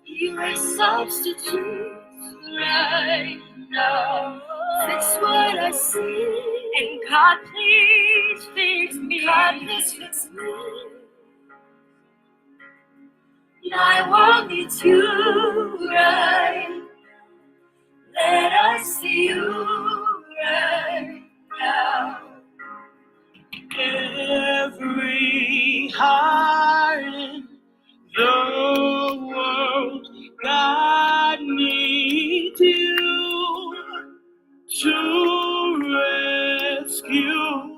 Erase substitutes right now. Fix what I see, and God, please fix me. God, please fix me. My world needs you right now. Let us see you right now. Every heart in the world, God needs you to rescue.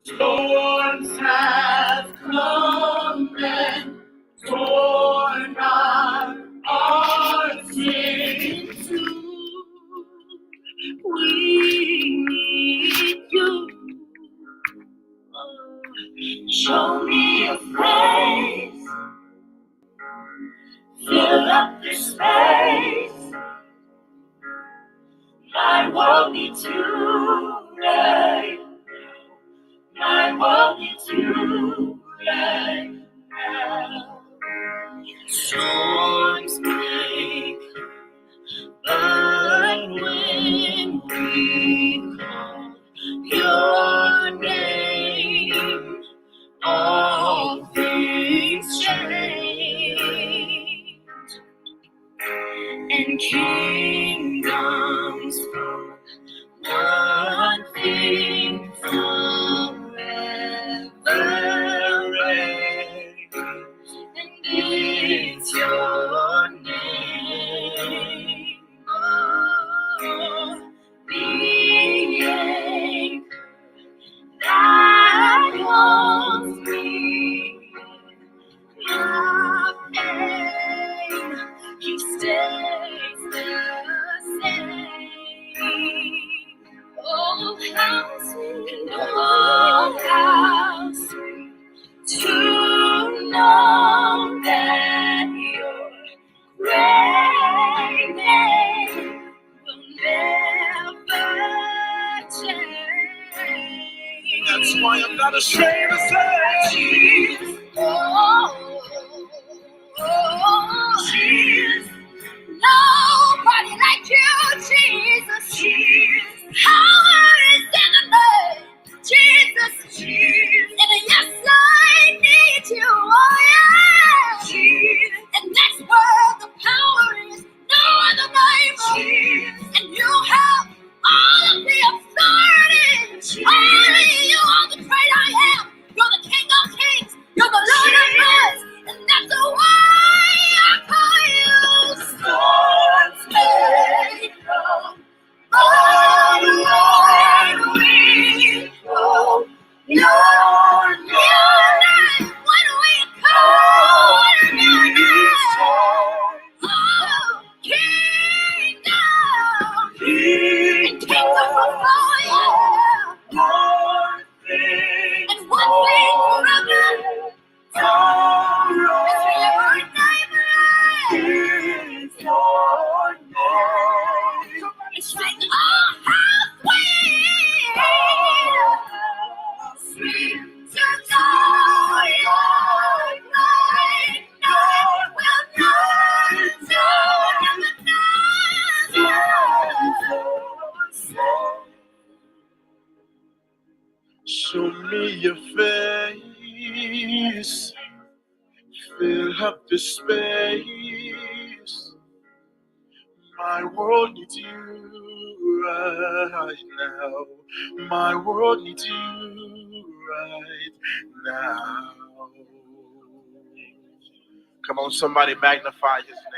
Storms have come and torn our hearts in two. We need you. Show me your face. Fill up this space. My world needs you right now. My world needs you right now. Storms break, kingdoms from nothing forever reign, and it's your name, oh, being that holds me, my pain, He stays the same. Oh, how sweet, oh, how sweet to know that your great name will never change. That's why I'm not ashamed to say, Jesus, Jesus. Nobody like you, Jesus. Power is in the name, Jesus. And yes, I need you, oh yeah. And that's where the power is, no other name. And you have all of the authority. Only you are the great I am. You're the King of Kings. You're the Lord of Lords. And that's the way I call you. Storms may come, on we go. Your name, when we call your name, oh, kingdom of fire, and one thing forever. It's your name, it's your name. And sing, oh, how sweet to know your great name will never. show me your face, fill up the space. My world needs you right now. My world needs you right now. Come on, somebody magnify His name.